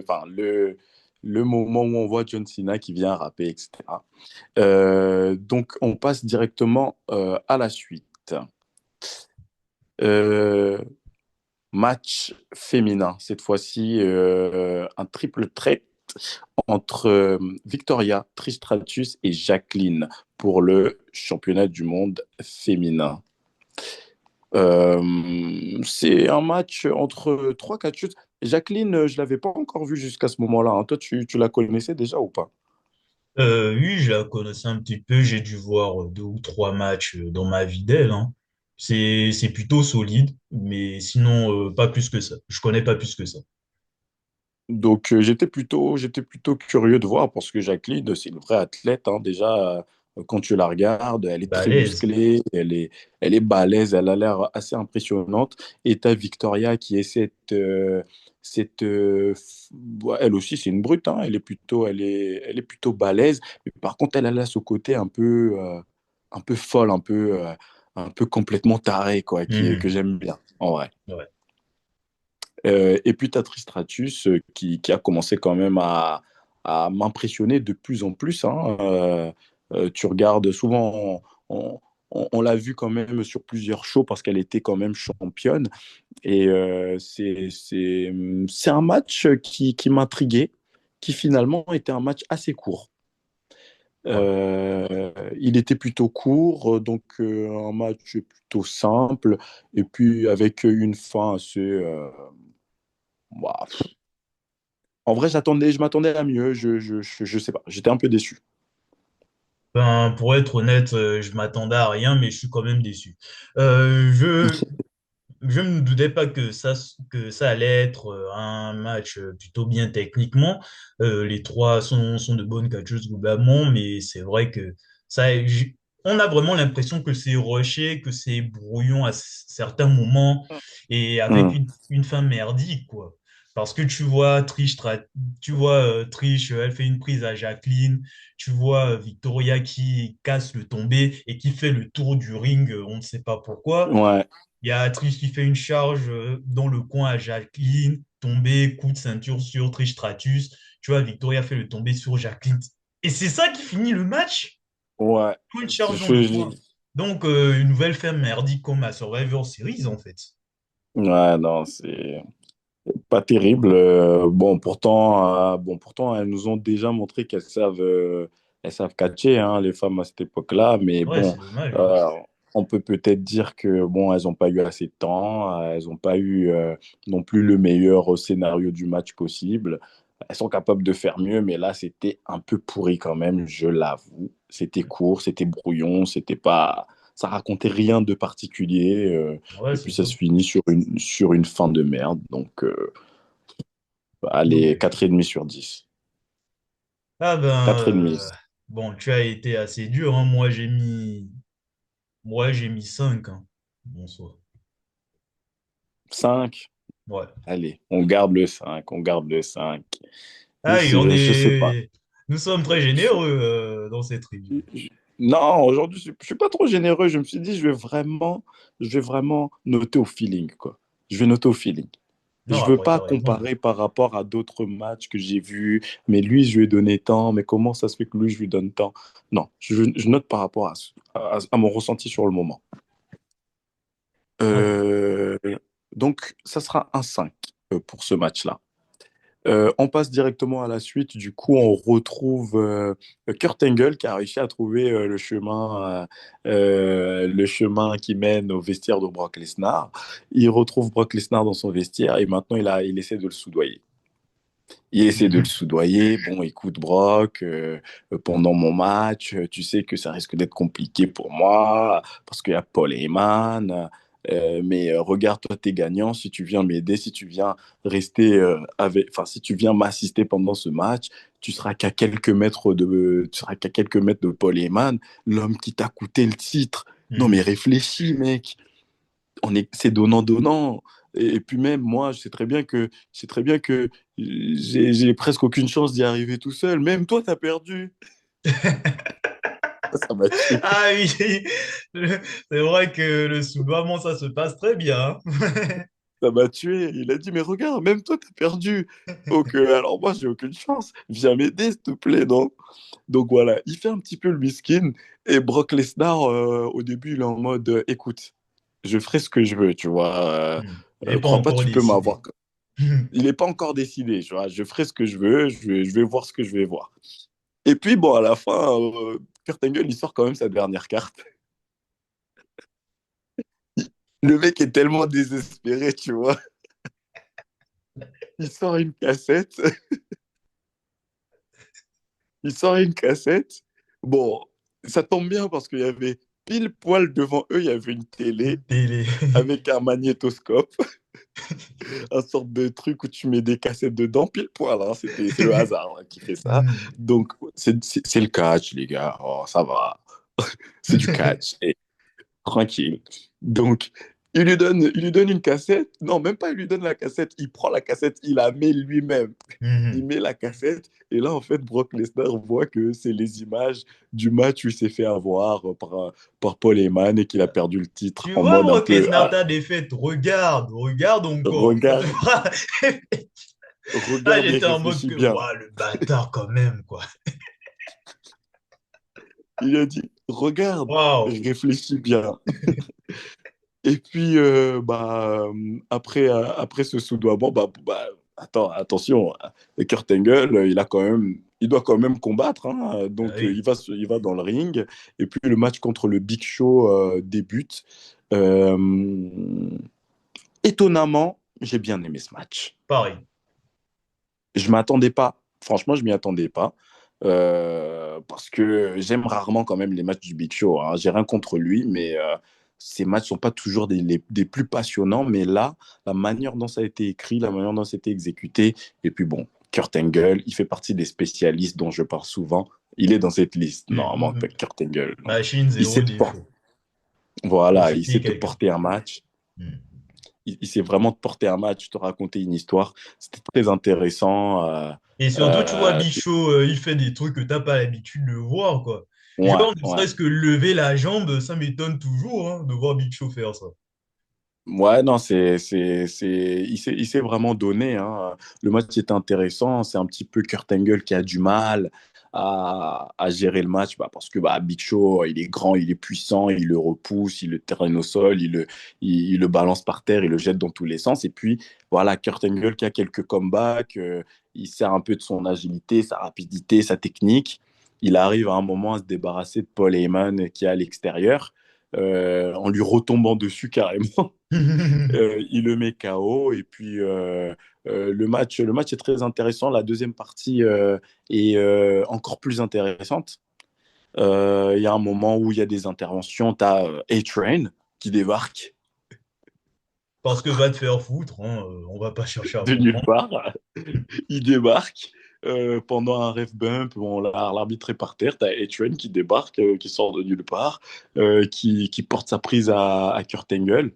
enfin, le moment où on voit John Cena qui vient rapper, etc. Donc, on passe directement à la suite. Euh, Match féminin, cette fois-ci, un triple threat entre Victoria, Trish Stratus et Jacqueline pour le championnat du monde féminin. C'est un match entre trois catcheuses. Jacqueline, je ne l'avais pas encore vue jusqu'à ce moment-là, hein. Toi, tu la connaissais déjà ou pas? Oui, je la connaissais un petit peu. J'ai dû voir deux ou trois matchs dans ma vie d'elle, hein. C'est plutôt solide, mais sinon, pas plus que ça. Je connais pas plus que ça. Donc, j'étais plutôt curieux de voir parce que Jacqueline, c'est une vraie athlète, hein. Déjà, quand tu la regardes, elle est très Balèze. musclée, elle est balèze, elle a l'air assez impressionnante. Et tu Victoria qui est ouais, elle aussi, c'est une brute, hein. Elle est plutôt balèze. Mais par contre, elle a ce côté un peu folle, un peu complètement taré, quoi, que Mhm. j'aime bien, en vrai. Ouais. Et puis, tu as Tristratus qui a commencé quand même à m'impressionner de plus en plus, hein. Tu regardes souvent, on l'a vu quand même sur plusieurs shows parce qu'elle était quand même championne. Et c'est un match qui m'intriguait, qui finalement était un match assez court. Ouais. Il était plutôt court, donc un match plutôt simple, et puis avec une fin assez, bah, en vrai, je m'attendais à mieux. Je sais pas. J'étais un peu déçu. Ben, pour être honnête, je m'attendais à rien, mais je suis quand même déçu. Je ne me doutais pas que ça allait être un match plutôt bien techniquement. Les trois sont de bonnes catcheuses globalement, mais c'est vrai que ça, on a vraiment l'impression que c'est rushé, que c'est brouillon à certains moments et avec Hmm. une fin merdique, quoi. Parce que tu vois tu vois Trish, elle fait une prise à Jacqueline, tu vois Victoria qui casse le tombé et qui fait le tour du ring, on ne sait pas pourquoi. Ouais, Il y a Trish qui fait une charge dans le coin à Jacqueline, tombé, coup de ceinture sur Trish Stratus. Tu vois, Victoria fait le tombé sur Jacqueline. Et c'est ça qui finit le match. ouais. Une Je- charge dans le je- coin. Donc, une nouvelle fin merdique comme à Survivor Series, en fait. ouais, non, c'est pas terrible. Bon, pourtant, elles nous ont déjà montré qu'elles savent catcher, hein, les femmes à cette époque-là. Mais Ouais, bon, c'est dommage, hein. euh, on peut peut-être dire que bon, elles n'ont pas eu assez de temps, elles n'ont pas eu non plus le meilleur scénario du match possible. Elles sont capables de faire mieux, mais là, c'était un peu pourri quand même, je l'avoue. C'était court, c'était brouillon, ça racontait rien de particulier. Ouais, Et c'est puis ça ça. se finit sur une fin de merde. Donc, allez, Dommage. 4,5 sur 10. Ah ben, 4,5. bon, tu as été assez dur, hein. Moi, j'ai mis 5, hein. Bonsoir. 5. Ouais. Allez, on garde le 5. On garde le 5. Ah, et Je sais pas. nous sommes très généreux dans cette review. Non, aujourd'hui, je suis pas trop généreux. Je me suis dit, je vais vraiment noter au feeling, quoi. Je vais noter au feeling. Non, Je veux après, pas t'as raison. comparer par rapport à d'autres matchs que j'ai vus. Mais lui, je lui ai donné tant. Mais comment ça se fait que lui, je lui donne tant? Non, je note par rapport à mon ressenti sur le moment. Ok. Euh, donc, ça sera un 5 pour ce match-là. On passe directement à la suite. Du coup, on retrouve Kurt Angle qui a réussi à trouver le chemin qui mène au vestiaire de Brock Lesnar. Il retrouve Brock Lesnar dans son vestiaire et maintenant il essaie de le soudoyer. Il essaie de le Mhm. soudoyer. Bon, écoute, Brock, pendant mon match, tu sais que ça risque d'être compliqué pour moi parce qu'il y a Paul Heyman. Mais regarde, toi, t'es gagnant. Si tu viens m'aider, si tu viens rester enfin, si tu viens m'assister pendant ce match, tu seras qu'à quelques mètres de Paul Heyman, l'homme qui t'a coûté le titre. Non, mais Mhm. réfléchis, mec. C'est donnant-donnant. Et puis même, moi, je sais très bien que j'ai presque aucune chance d'y arriver tout seul. Même toi, t'as perdu. Ça m'a tué. Ah oui, c'est vrai que le soudoiement, ça se passe très bien, hein. Ça m'a tué. Il a dit, mais regarde, même toi, t'as perdu. Donc, alors moi, j'ai aucune chance. Viens m'aider, s'il te plaît, non? Donc voilà, il fait un petit peu le miskin. Et Brock Lesnar, au début, il est en mode, écoute, je ferai ce que je veux, tu vois. Hmm. Il n'est pas Crois pas, encore tu peux décidé. m'avoir. Il n'est pas encore décidé, tu vois. Je ferai ce que je veux, je vais voir ce que je vais voir. Et puis, bon, à la fin, Kurt Angle, il sort quand même sa dernière carte. Le mec est tellement désespéré, tu vois. Il sort une cassette. Il sort une cassette. Bon, ça tombe bien parce qu'il y avait pile poil devant eux, il y avait une télé Télé. avec un magnétoscope, un sorte de truc où tu mets des cassettes dedans, pile poil. Hein. C'est le hasard hein, qui fait ça. Hmm. Donc, c'est le catch, les gars. Oh, ça va. C'est du catch. Et tranquille. Donc, il lui donne une cassette. Non, même pas il lui donne la cassette. Il prend la cassette, il la met lui-même. Il Mhm. met la cassette. Et là, en fait, Brock Lesnar voit que c'est les images du match où il s'est fait avoir par Paul Heyman et qu'il a perdu le titre Tu en vois, mode un Brock peu Lesnar, ta défaite. Regarde, regarde encore. regarde, Là, regarde et j'étais en mode réfléchis que, bien. waouh, le bâtard quand même, quoi. Il a dit regarde, Waouh. réfléchis bien. Et puis, après ce soudoiement, attention, Kurt Angle, il doit quand même combattre. Hein. Ah Donc, oui, il va dans le ring. Et puis, le match contre le Big Show débute. Euh, Étonnamment, j'ai bien aimé ce match. pareil. Je m'attendais pas. Franchement, je m'y attendais pas. Parce que j'aime rarement quand même les matchs du Big Show. Hein. J'ai rien contre lui, mais ces matchs sont pas toujours des plus passionnants. Mais là, la manière dont ça a été écrit, la manière dont c'était exécuté, et puis bon, Kurt Angle, il fait partie des spécialistes dont je parle souvent. Il est dans cette liste, normalement, Mhm. Kurt Angle. Donc, Machine il zéro sait te por- défaut. Pour voilà, il citer sait te quelqu'un. porter un match. Mhm. Il sait vraiment te porter un match, te raconter une histoire. C'était très intéressant. Et surtout, tu vois, Euh, Big Show, il fait des trucs que t'as pas l'habitude de voir, quoi. ouais, Genre, ne ouais. serait-ce que lever la jambe, ça m'étonne toujours, hein, de voir Big Show faire ça. Ouais, non, il s'est vraiment donné. Hein. Le match était intéressant. C'est un petit peu Kurt Angle qui a du mal à gérer le match parce que Big Show, il est grand, il est puissant, il le repousse, il le traîne au sol, il le balance par terre, il le jette dans tous les sens. Et puis, voilà, Kurt Angle qui a quelques comebacks, il sert un peu de son agilité, sa rapidité, sa technique. Il arrive à un moment à se débarrasser de Paul Heyman qui est à l'extérieur en lui retombant dessus carrément. Il le met KO et puis le match est très intéressant. La deuxième partie est encore plus intéressante. Il y a un moment où il y a des interventions. Tu as A-Train qui débarque Parce que va te faire foutre, hein, on va pas chercher à de nulle comprendre. part. Il débarque pendant un ref bump. Bon, l'arbitre est par terre. Tu as A-Train qui débarque, qui sort de nulle part, qui porte sa prise à Kurt Angle.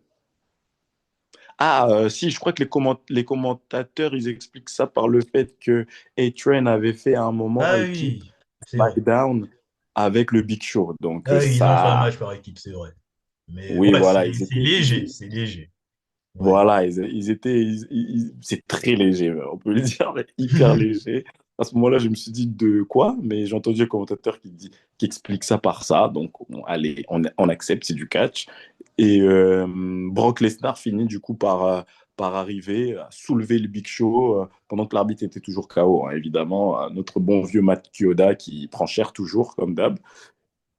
Ah, si, je crois que les commentateurs, ils expliquent ça par le fait que A-Train avait fait à un moment Ah équipe oui, c'est vrai. SmackDown avec le Big Show. Donc, Ah oui, ils ont fait un ça, match par équipe, c'est vrai. Mais oui, ouais, voilà, c'est léger, c'est léger. Ouais. voilà, ils étaient, c'est très léger, on peut le dire, mais hyper léger. À ce moment-là, je me suis dit de quoi, mais j'ai entendu un commentateur qui explique ça par ça. Donc, bon, allez, on accepte, c'est du catch. Et Brock Lesnar finit du coup par arriver à soulever le Big Show pendant que l'arbitre était toujours KO, hein, évidemment. Notre bon vieux Matt Kyoda qui prend cher toujours, comme d'hab.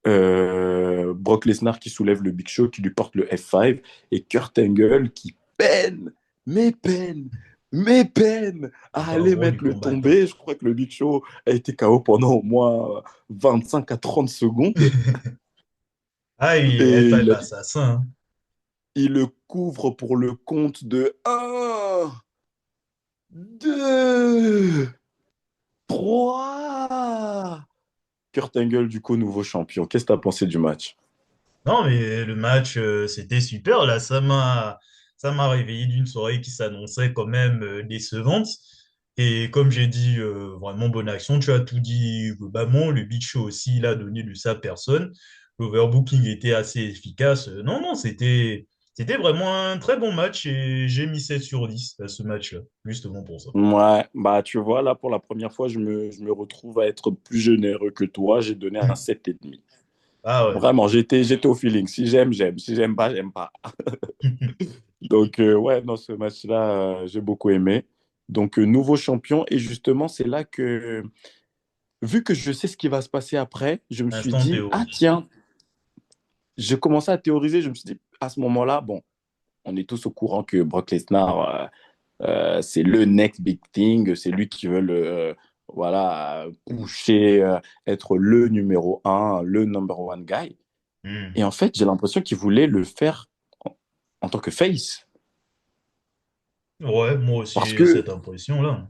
Brock Lesnar qui soulève le Big Show, qui lui porte le F5, et Kurt Angle qui peine, mais peine, mais peine à Pas aller vraiment du mettre le combattant. tombé. Je crois que le Big Show a été KO pendant au moins 25 à 30 secondes. Ah oui, Et F5 assassin. il le couvre pour le compte de un, 2, 3. Kurt Angle, du coup, nouveau champion. Qu'est-ce que tu as pensé du match? Non, mais le match, c'était super. Là, ça m'a réveillé d'une soirée qui s'annonçait quand même décevante. Et comme j'ai dit, vraiment bonne action. Tu as tout dit globalement. Le Big Show aussi, il a donné de sa personne. L'overbooking était assez efficace. Non, non, c'était vraiment un très bon match et j'ai mis 7 sur 10 à ce match-là, justement pour ça. Ouais, tu vois, là, pour la première fois, je me retrouve à être plus généreux que toi. J'ai donné un 7,5. Ah ouais. Vraiment, j'étais au feeling. Si j'aime, j'aime. Si j'aime pas, j'aime pas. Donc, ouais, non, ce match-là, j'ai beaucoup aimé. Donc, nouveau champion. Et justement, c'est là que, vu que je sais ce qui va se passer après, je me suis Instant dit, ah théorie. tiens, j'ai commencé à théoriser. Je me suis dit, à ce moment-là, bon, on est tous au courant que Brock Lesnar, c'est le next big thing. C'est lui qui veut voilà, pusher, être le numéro un, le number one guy. Hmm. Et en fait, j'ai l'impression qu'il voulait le faire en tant que face. Ouais, moi aussi Parce j'ai que cette impression-là.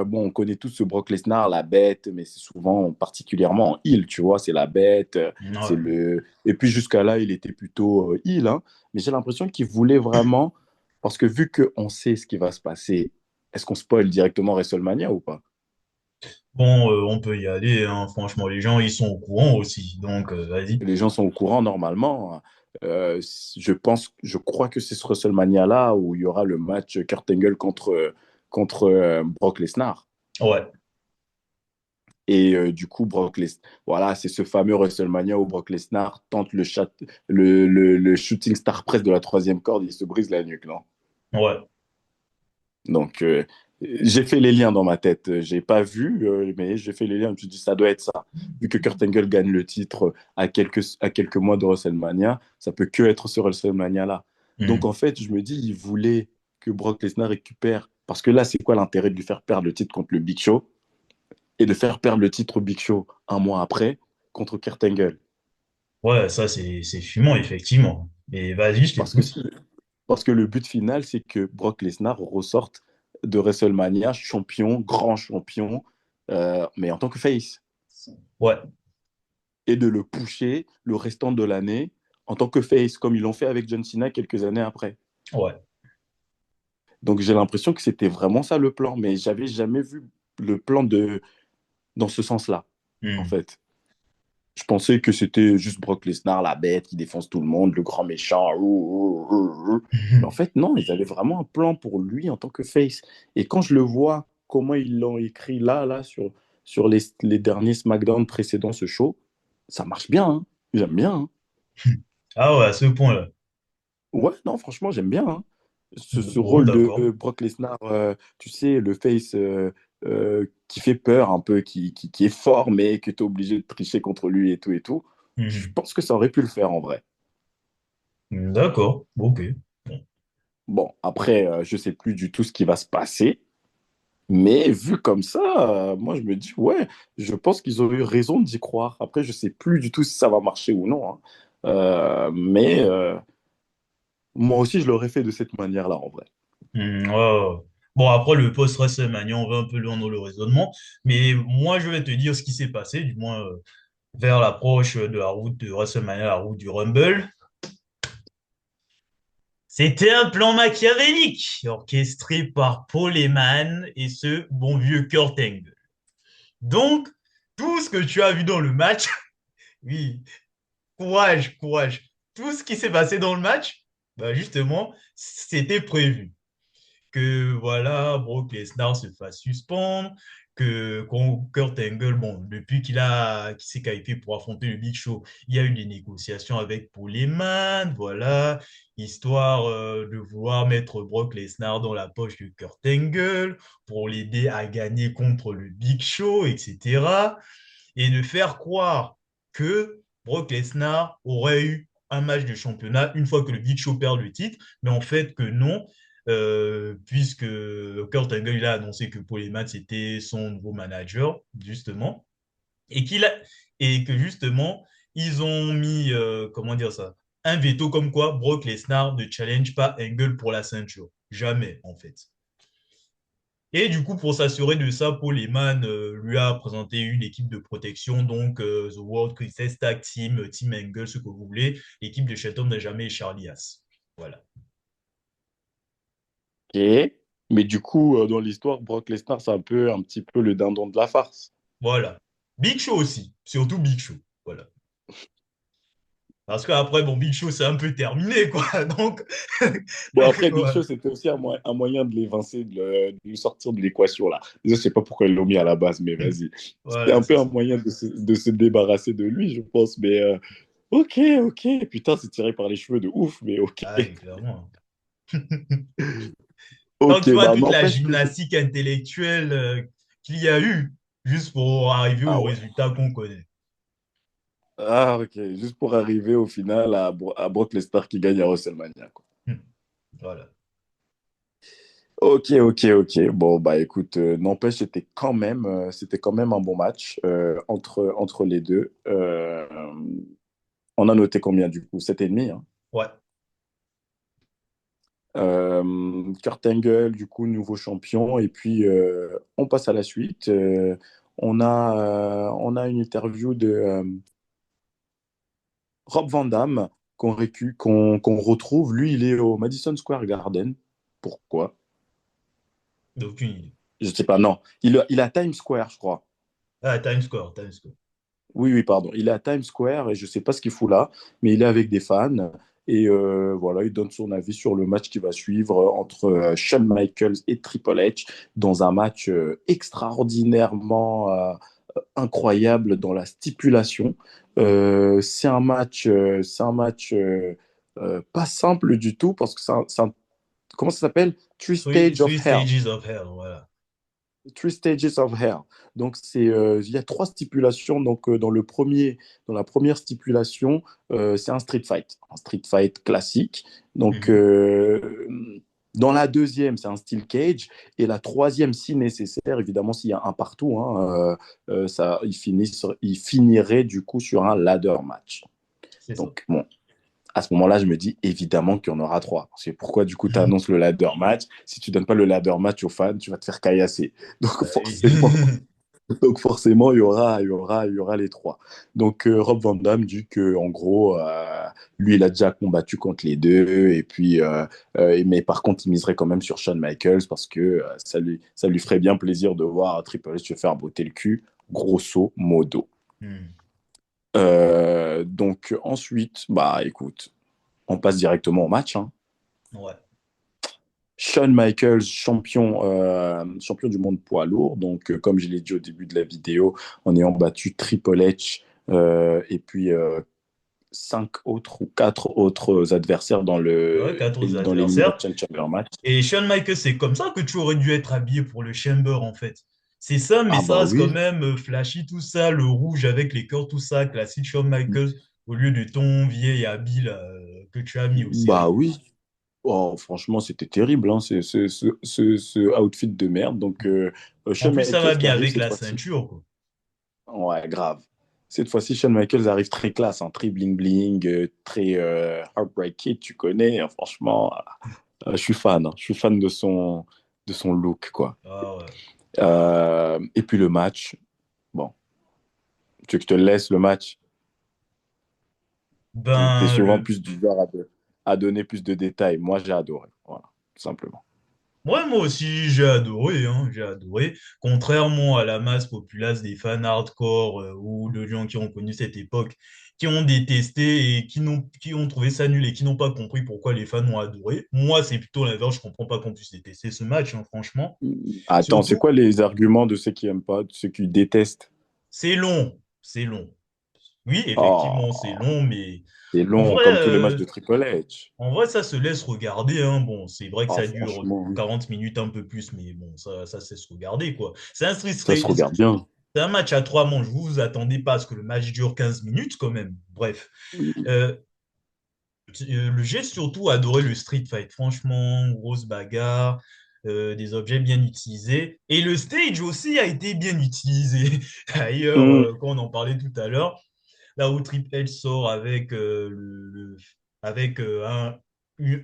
Bon, on connaît tous ce Brock Lesnar, la bête, mais c'est souvent particulièrement en heel, tu vois, c'est la bête, c'est Ouais. le... Et puis jusqu'à là, il était plutôt heel, hein, mais j'ai l'impression qu'il voulait vraiment, parce que vu qu'on sait ce qui va se passer, est-ce qu'on spoil directement WrestleMania ou pas? Bon, on peut y aller, hein. Franchement, les gens, ils sont au courant aussi. Donc, vas-y. Les gens sont au courant normalement. Je crois que c'est ce WrestleMania-là où il y aura le match Kurt Angle contre Brock Lesnar. Ouais. Et du coup, Brock Lesnar, voilà, c'est ce fameux WrestleMania où Brock Lesnar tente le shooting star press de la troisième corde, il se brise la nuque, non? Ouais. Donc, j'ai fait les liens dans ma tête. J'ai pas vu, mais j'ai fait les liens. Je me suis dit, ça doit être ça. Vu que Kurt Angle gagne le titre à quelques mois de WrestleMania, ça peut que être ce WrestleMania-là. Donc, Hmm. en fait, je me dis, il voulait que Brock Lesnar récupère. Parce que là, c'est quoi l'intérêt de lui faire perdre le titre contre le Big Show et de faire perdre le titre au Big Show un mois après contre Kurt Angle? Ouais, ça, c'est fumant, effectivement. Mais vas-y, je Parce que, t'écoute. parce que le but final, c'est que Brock Lesnar ressorte de WrestleMania champion, grand champion, mais en tant que face. Ouais. Et de le pusher le restant de l'année en tant que face, comme ils l'ont fait avec John Cena quelques années après. Ouais. Donc j'ai l'impression que c'était vraiment ça le plan, mais j'avais jamais vu le plan dans ce sens-là, en Hmm. fait. Je pensais que c'était juste Brock Lesnar, la bête qui défonce tout le monde, le grand méchant. Mais en fait, non, ils avaient vraiment un plan pour lui en tant que face. Et quand je le vois, comment ils l'ont écrit là, sur les derniers SmackDown précédant ce show, ça marche bien, hein. J'aime bien, hein. Ah ouais, à ce point-là. Ouais, non, franchement, j'aime bien, hein. Ce Oh, rôle de d'accord. Brock Lesnar, tu sais, le face qui fait peur un peu, qui est fort, mais que tu es obligé de tricher contre lui et tout et tout. Je Mhm. pense que ça aurait pu le faire en vrai. D'accord. Ok. Bon. Bon, après, je sais plus du tout ce qui va se passer, mais vu comme ça, moi je me dis, ouais, je pense qu'ils ont eu raison d'y croire. Après, je sais plus du tout si ça va marcher ou non, hein. Mais moi aussi, je l'aurais fait de cette manière-là en vrai. Ouais, ouais. Bon, après, le post-WrestleMania, on va un peu loin dans le raisonnement. Mais moi, je vais te dire ce qui s'est passé, du moins vers l'approche de la route de WrestleMania, la route du Rumble. C'était un plan machiavélique, orchestré par Paul Heyman et ce bon vieux Kurt Angle. Donc, tout ce que tu as vu dans le match, oui, courage, courage. Tout ce qui s'est passé dans le match, bah justement, c'était prévu. Que voilà, Brock Lesnar se fasse suspendre, que Kurt Angle, bon, depuis qu'il s'est qualifié pour affronter le Big Show, il y a eu des négociations avec Paul Heyman, voilà, histoire de vouloir mettre Brock Lesnar dans la poche de Kurt Angle pour l'aider à gagner contre le Big Show, etc. Et de faire croire que Brock Lesnar aurait eu un match de championnat une fois que le Big Show perd le titre, mais en fait que non, puisque Kurt Angle il a annoncé que Paul Heyman c'était son nouveau manager, justement, et, qu'il a, et que justement, ils ont mis, comment dire ça, un veto comme quoi Brock Lesnar ne challenge pas Angle pour la ceinture. Jamais, en fait. Et du coup, pour s'assurer de ça, Paul Heyman lui a présenté une équipe de protection, donc The World Crisis Tag Team, Team Angle, ce que vous voulez, l'équipe de Shelton Benjamin et Charlie Haas. Voilà. Et, mais du coup, dans l'histoire, Brock Lesnar, c'est un petit peu le dindon de la farce. Voilà. Big Show aussi, surtout Big Show. Voilà. Parce qu'après, bon, Big Show, c'est un peu terminé, quoi. Donc, Bon, après, Big voilà. Show, c'était aussi un moyen de l'évincer, de le sortir de l'équation, là. Je sais pas pourquoi ils l'ont mis à la base, mais vas-y. C'était Voilà, un peu c'est un ça. moyen de se débarrasser de lui, je pense. Mais Ok, ok. Putain, c'est tiré par les cheveux de ouf, mais ok. Ah, et clairement. Donc, Ok, tu vois bah toute la n'empêche que gymnastique intellectuelle qu'il y a eu juste pour arriver Ah au ouais. résultat qu'on connaît. Ah, ok. Juste pour arriver au final à Brock Lesnar qui gagne à WrestleMania, quoi. Hmm. Voilà. Ok, ok, ok. Bon, bah écoute, n'empêche, c'était quand même un bon match entre les deux. On a noté combien du coup? 7,5, hein. Ouais. Kurt Angle, du coup, nouveau champion. Et puis, on passe à la suite. On a une interview de Rob Van Dam qu'on retrouve. Lui, il est au Madison Square Garden. Pourquoi? Aucune idée. Je sais pas, non. Il est à Times Square, je crois. Ah, Times Square, Times Square. Oui, oui, pardon. Il est à Times Square et je ne sais pas ce qu'il fout là, mais il est avec des fans. Et voilà, il donne son avis sur le match qui va suivre entre Shawn Michaels et Triple H dans un match extraordinairement incroyable dans la stipulation. C'est un match pas simple du tout parce que comment ça s'appelle? Three Stage of Three Hell. Stages of Hell, voilà. Three Stages of Hell. Donc, il y a trois stipulations. Donc, dans la première stipulation, c'est un street fight classique. Donc, Mhm. dans la deuxième, c'est un steel cage. Et la troisième, si nécessaire, évidemment, s'il y a un partout, hein, il finirait du coup sur un ladder match. C'est ça. Donc, bon, à ce moment-là, je me dis évidemment qu'il y en aura trois. Parce que pourquoi du coup tu annonces le ladder match? Si tu donnes pas le ladder match aux fans, tu vas te faire caillasser. Donc Bah oui. forcément, donc forcément, il y aura les trois. Donc Rob Van Dam dit que en gros, lui, il a déjà combattu contre les deux, et puis, mais par contre, il miserait quand même sur Shawn Michaels parce que ça lui ferait bien plaisir de voir Triple H se faire botter le cul, grosso modo. Hmm. Donc ensuite, bah écoute, on passe directement au match, hein. Ouais. Shawn Michaels, champion du monde poids lourd. Donc, comme je l'ai dit au début de la vidéo, en ayant battu Triple H et puis cinq autres ou quatre autres adversaires dans Ouais, quatre autres adversaires. l'Elimination Chamber match. Et Shawn Michaels, c'est comme ça que tu aurais dû être habillé pour le Chamber, en fait. C'est ça, mais Ah ça bah reste quand oui. même flashy, tout ça, le rouge avec les cœurs, tout ça, classique Shawn Michaels, au lieu de ton vieil habit là, que tu as mis aussi. Bah oui. Oh, franchement, c'était terrible, hein, ce outfit de merde. Donc, En Shawn plus, ça va Michaels qui bien arrive avec cette la fois-ci. ceinture, quoi. Ouais, grave. Cette fois-ci, Shawn Michaels arrive très classe, hein, très bling-bling, très Heartbreak Kid, tu connais, hein, franchement. Je suis fan, hein. Je suis fan de son look, quoi. Ah ouais. Et puis le match, bon, tu veux que je te laisse le match? T'es Ben, souvent plus du genre à donner plus de détails. Moi, j'ai adoré, voilà, tout simplement. moi aussi, j'ai adoré, hein, j'ai adoré. Contrairement à la masse populace des fans hardcore ou de gens qui ont connu cette époque, qui ont détesté et qui ont trouvé ça nul et qui n'ont pas compris pourquoi les fans ont adoré. Moi, c'est plutôt l'inverse. Je comprends pas qu'on puisse détester ce match, hein, franchement. Attends, c'est Surtout, quoi les arguments de ceux qui aiment pas, de ceux qui détestent? c'est long, c'est long. Oui, effectivement, c'est Oh, long, mais c'est en long, vrai, comme tous les matchs de Triple H. en vrai, ça se laisse regarder, hein. Bon, c'est vrai que Ah, ça dure franchement, oui. 40 minutes un peu plus, mais bon, ça se laisse regarder, quoi. C'est un, Ça se regarde bien. c'est un match à trois manches. Vous vous attendez pas à ce que le match dure 15 minutes, quand même. Bref. Euh, j'ai surtout adoré le street fight. Franchement, grosse bagarre, des objets bien utilisés. Et le stage aussi a été bien utilisé. D'ailleurs, Mm, quand on en parlait tout à l'heure, là où Triple H sort avec, avec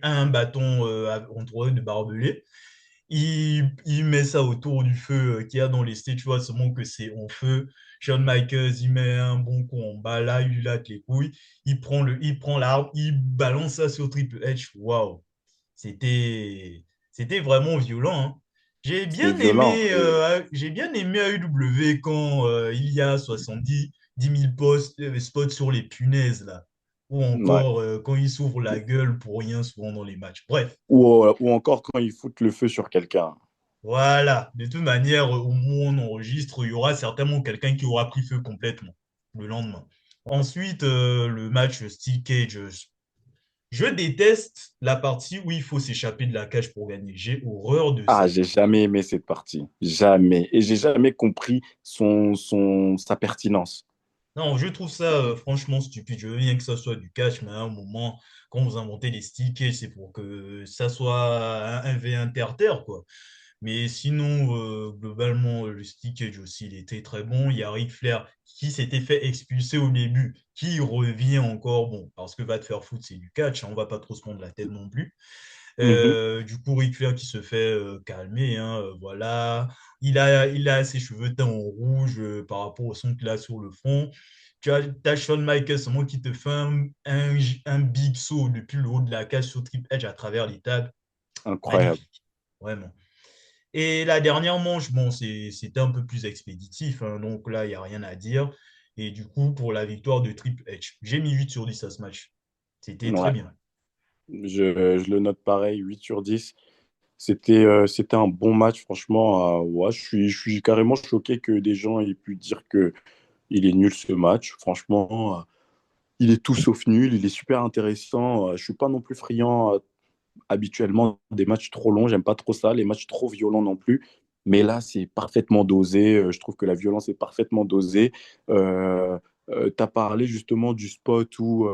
un bâton entre eux de barbelé. Il met ça autour du feu qu'il y a dans les stages, tu vois, seulement que c'est en feu. Shawn Michaels, il met un bon coup en bas, là, il lui latte les couilles. Il prend l'arme, il balance ça sur Triple H. Waouh, c'était vraiment violent, hein. c'était violent. J'ai bien aimé AEW quand il y a 70 000 spots sur les punaises, là. Ou Ouais. encore quand il s'ouvre la gueule pour rien souvent dans les matchs. Bref. Ou encore quand ils foutent le feu sur quelqu'un. Voilà, de toute manière, au moment où on enregistre, il y aura certainement quelqu'un qui aura pris feu complètement le lendemain. Ensuite, le match Steel Cage. Je déteste la partie où il faut s'échapper de la cage pour gagner. J'ai horreur de Ah, ça. j'ai jamais aimé cette partie. Jamais. Et j'ai jamais compris sa pertinence. Non, je trouve ça franchement stupide. Je veux bien que ça soit du catch, mais à un moment, quand vous inventez les steel cage, c'est pour que ça soit un V1 terre-terre, quoi. Mais sinon, globalement, le steel cage aussi, il était très bon. Il y a Ric Flair qui s'était fait expulser au début, qui revient encore, bon, parce que va te faire foutre, c'est du catch, hein, on va pas trop se prendre la tête non plus. Mhm. Du coup, Ric Flair qui se fait calmer, hein, voilà. Il a ses cheveux teints en rouge par rapport au son qu'il a sur le front. T'as Shawn Michaels, seulement qui te fait un big saut depuis le haut de la cage sur Triple Edge à travers les tables. Incroyable. Magnifique, vraiment. Et la dernière manche, bon, c'était un peu plus expéditif, hein, donc là, il n'y a rien à dire. Et du coup, pour la victoire de Triple H, j'ai mis 8 sur 10 à ce match. C'était très Ouais. bien. Je le note pareil, 8/10. C'était un bon match, franchement. Ouais, je suis carrément choqué que des gens aient pu dire que il est nul ce match. Franchement, il est tout sauf nul. Il est super intéressant. Je suis pas non plus friand habituellement des matchs trop longs. J'aime pas trop ça. Les matchs trop violents non plus. Mais là, c'est parfaitement dosé. Je trouve que la violence est parfaitement dosée. Euh, Tu as parlé justement du spot où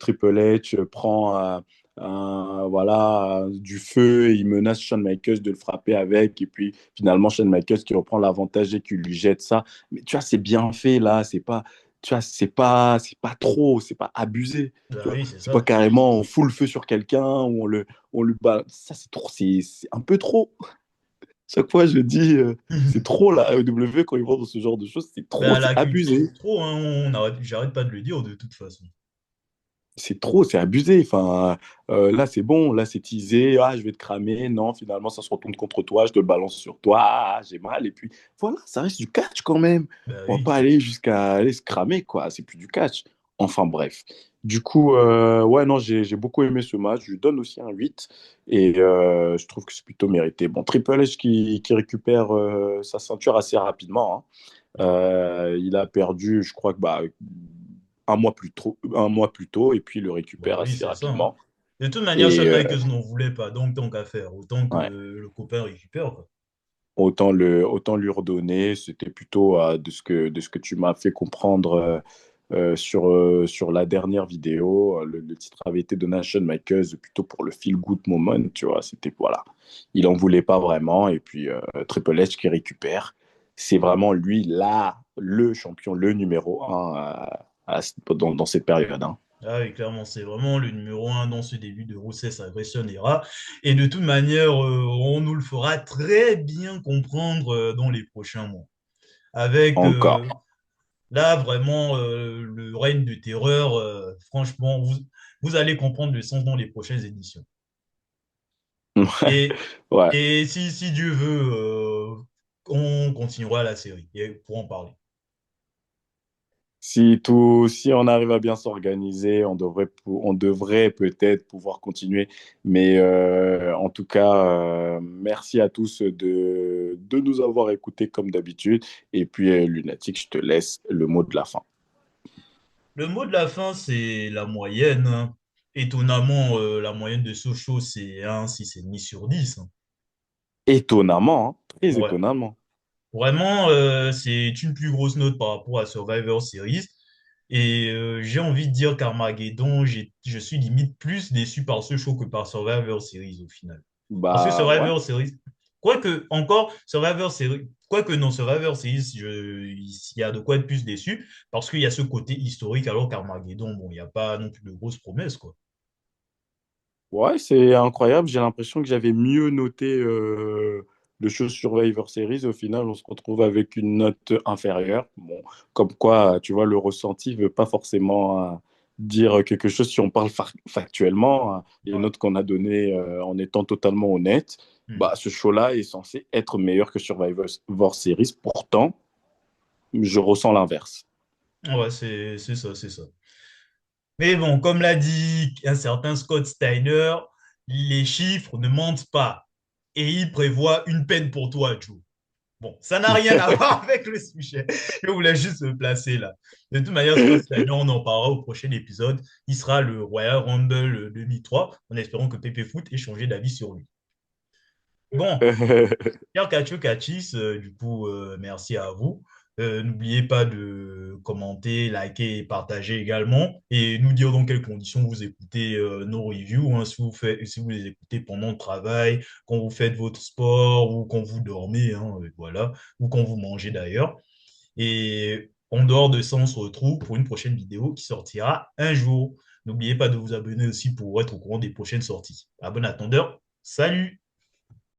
Triple H prend voilà, du feu et il menace Shawn Michaels de le frapper avec. Et puis finalement, Shawn Michaels qui reprend l'avantage et qui lui jette ça. Mais tu vois, c'est bien fait là. C'est pas, tu vois, c'est pas trop, c'est pas abusé. Tu Bah vois, oui, c'est c'est pas ça. carrément on fout le feu sur quelqu'un ou on lui bat. Ça, c'est trop, c'est un peu trop. Chaque fois, je dis, c'est trop la AEW quand ils vont dans ce genre de choses, c'est trop, Bah, c'est la culture abusé. trop, hein, j'arrête pas de le dire de toute façon. C'est trop, c'est abusé. Enfin, là, c'est bon, là, c'est teasé. Ah, je vais te cramer. Non, finalement, ça se retourne contre toi. Je te le balance sur toi. Ah, j'ai mal. Et puis, voilà, ça reste du catch quand même. Bah On va oui. pas aller jusqu'à aller se cramer, quoi. C'est plus du catch. Enfin, bref. Du coup, ouais, non, j'ai beaucoup aimé ce match. Je lui donne aussi un 8. Et je trouve que c'est plutôt mérité. Bon, Triple H qui récupère sa ceinture assez rapidement, hein. Il a perdu, je crois que un mois plus tôt, et puis il le Bah récupère oui, assez c'est ça, hein. rapidement. De toute manière, Et Shawn Michaels n'en voulait pas, donc tant qu'à faire, autant que ouais, le copain récupère, quoi. autant lui redonner. C'était plutôt de ce que tu m'as fait comprendre sur la dernière vidéo. Le titre avait été donné à Shawn Michaels plutôt pour le feel good moment, tu vois. C'était, voilà, il en voulait pas vraiment. Et puis Triple H qui récupère. C'est vraiment lui, là, le champion, le numéro un dans cette période, hein. Ah oui, clairement, c'est vraiment le numéro un dans ce début de Grossesse Aggression Era. Et de toute manière, on nous le fera très bien comprendre dans les prochains mois. Avec Encore. là, vraiment, le règne de terreur, franchement, vous allez comprendre le sens dans les prochaines éditions. Et, Ouais. et si Dieu veut, on continuera la série pour en parler. Si on arrive à bien s'organiser, on devrait peut-être pouvoir continuer. Mais en tout cas, merci à tous de nous avoir écoutés comme d'habitude. Et puis, Lunatique, je te laisse le mot de la fin. Le mot de la fin, c'est la moyenne, hein. Étonnamment, la moyenne de Sochaux, c'est 1,6,5 sur 10, hein. Étonnamment, hein, très Ouais. étonnamment. Vraiment, c'est une plus grosse note par rapport à Survivor Series. Et j'ai envie de dire qu'Armageddon, je suis limite plus déçu par ce show que par Survivor Series au final. Parce que Bah ouais. Survivor Series, quoique encore, Survivor Series, quoique non, Survivor Series, il y a de quoi être plus déçu parce qu'il y a ce côté historique alors qu'Armageddon, bon, il n'y a pas non plus de grosses promesses, quoi. Ouais, c'est incroyable. J'ai l'impression que j'avais mieux noté le show Survivor Series. Au final, on se retrouve avec une note inférieure. Bon, comme quoi, tu vois, le ressenti ne veut pas forcément dire quelque chose si on parle factuellement. Il y a une Ouais. note qu'on a donnée en étant totalement honnête. Hmm. Bah, ce show-là est censé être meilleur que Survivor Series. Pourtant, je ressens l'inverse. Ouais, c'est ça, c'est ça. Mais bon, comme l'a dit un certain Scott Steiner, les chiffres ne mentent pas. Et il prévoit une peine pour toi, Joe. Bon, ça n'a rien à voir avec le sujet. Je voulais juste me placer là. De toute manière, Sports Gagnant, on en parlera au prochain épisode. Il sera le Royal Rumble 2003, en espérant que Pépé Foot ait changé d'avis sur lui. Bon, Cher Kachou Kachis, du coup, merci à vous. N'oubliez pas de commenter, liker et partager également. Et nous dire dans quelles conditions vous écoutez nos reviews, hein, si vous les écoutez pendant le travail, quand vous faites votre sport ou quand vous dormez, hein, voilà, ou quand vous mangez d'ailleurs. Et en dehors de ça, on se retrouve pour une prochaine vidéo qui sortira un jour. N'oubliez pas de vous abonner aussi pour être au courant des prochaines sorties. À bon attendeur, salut!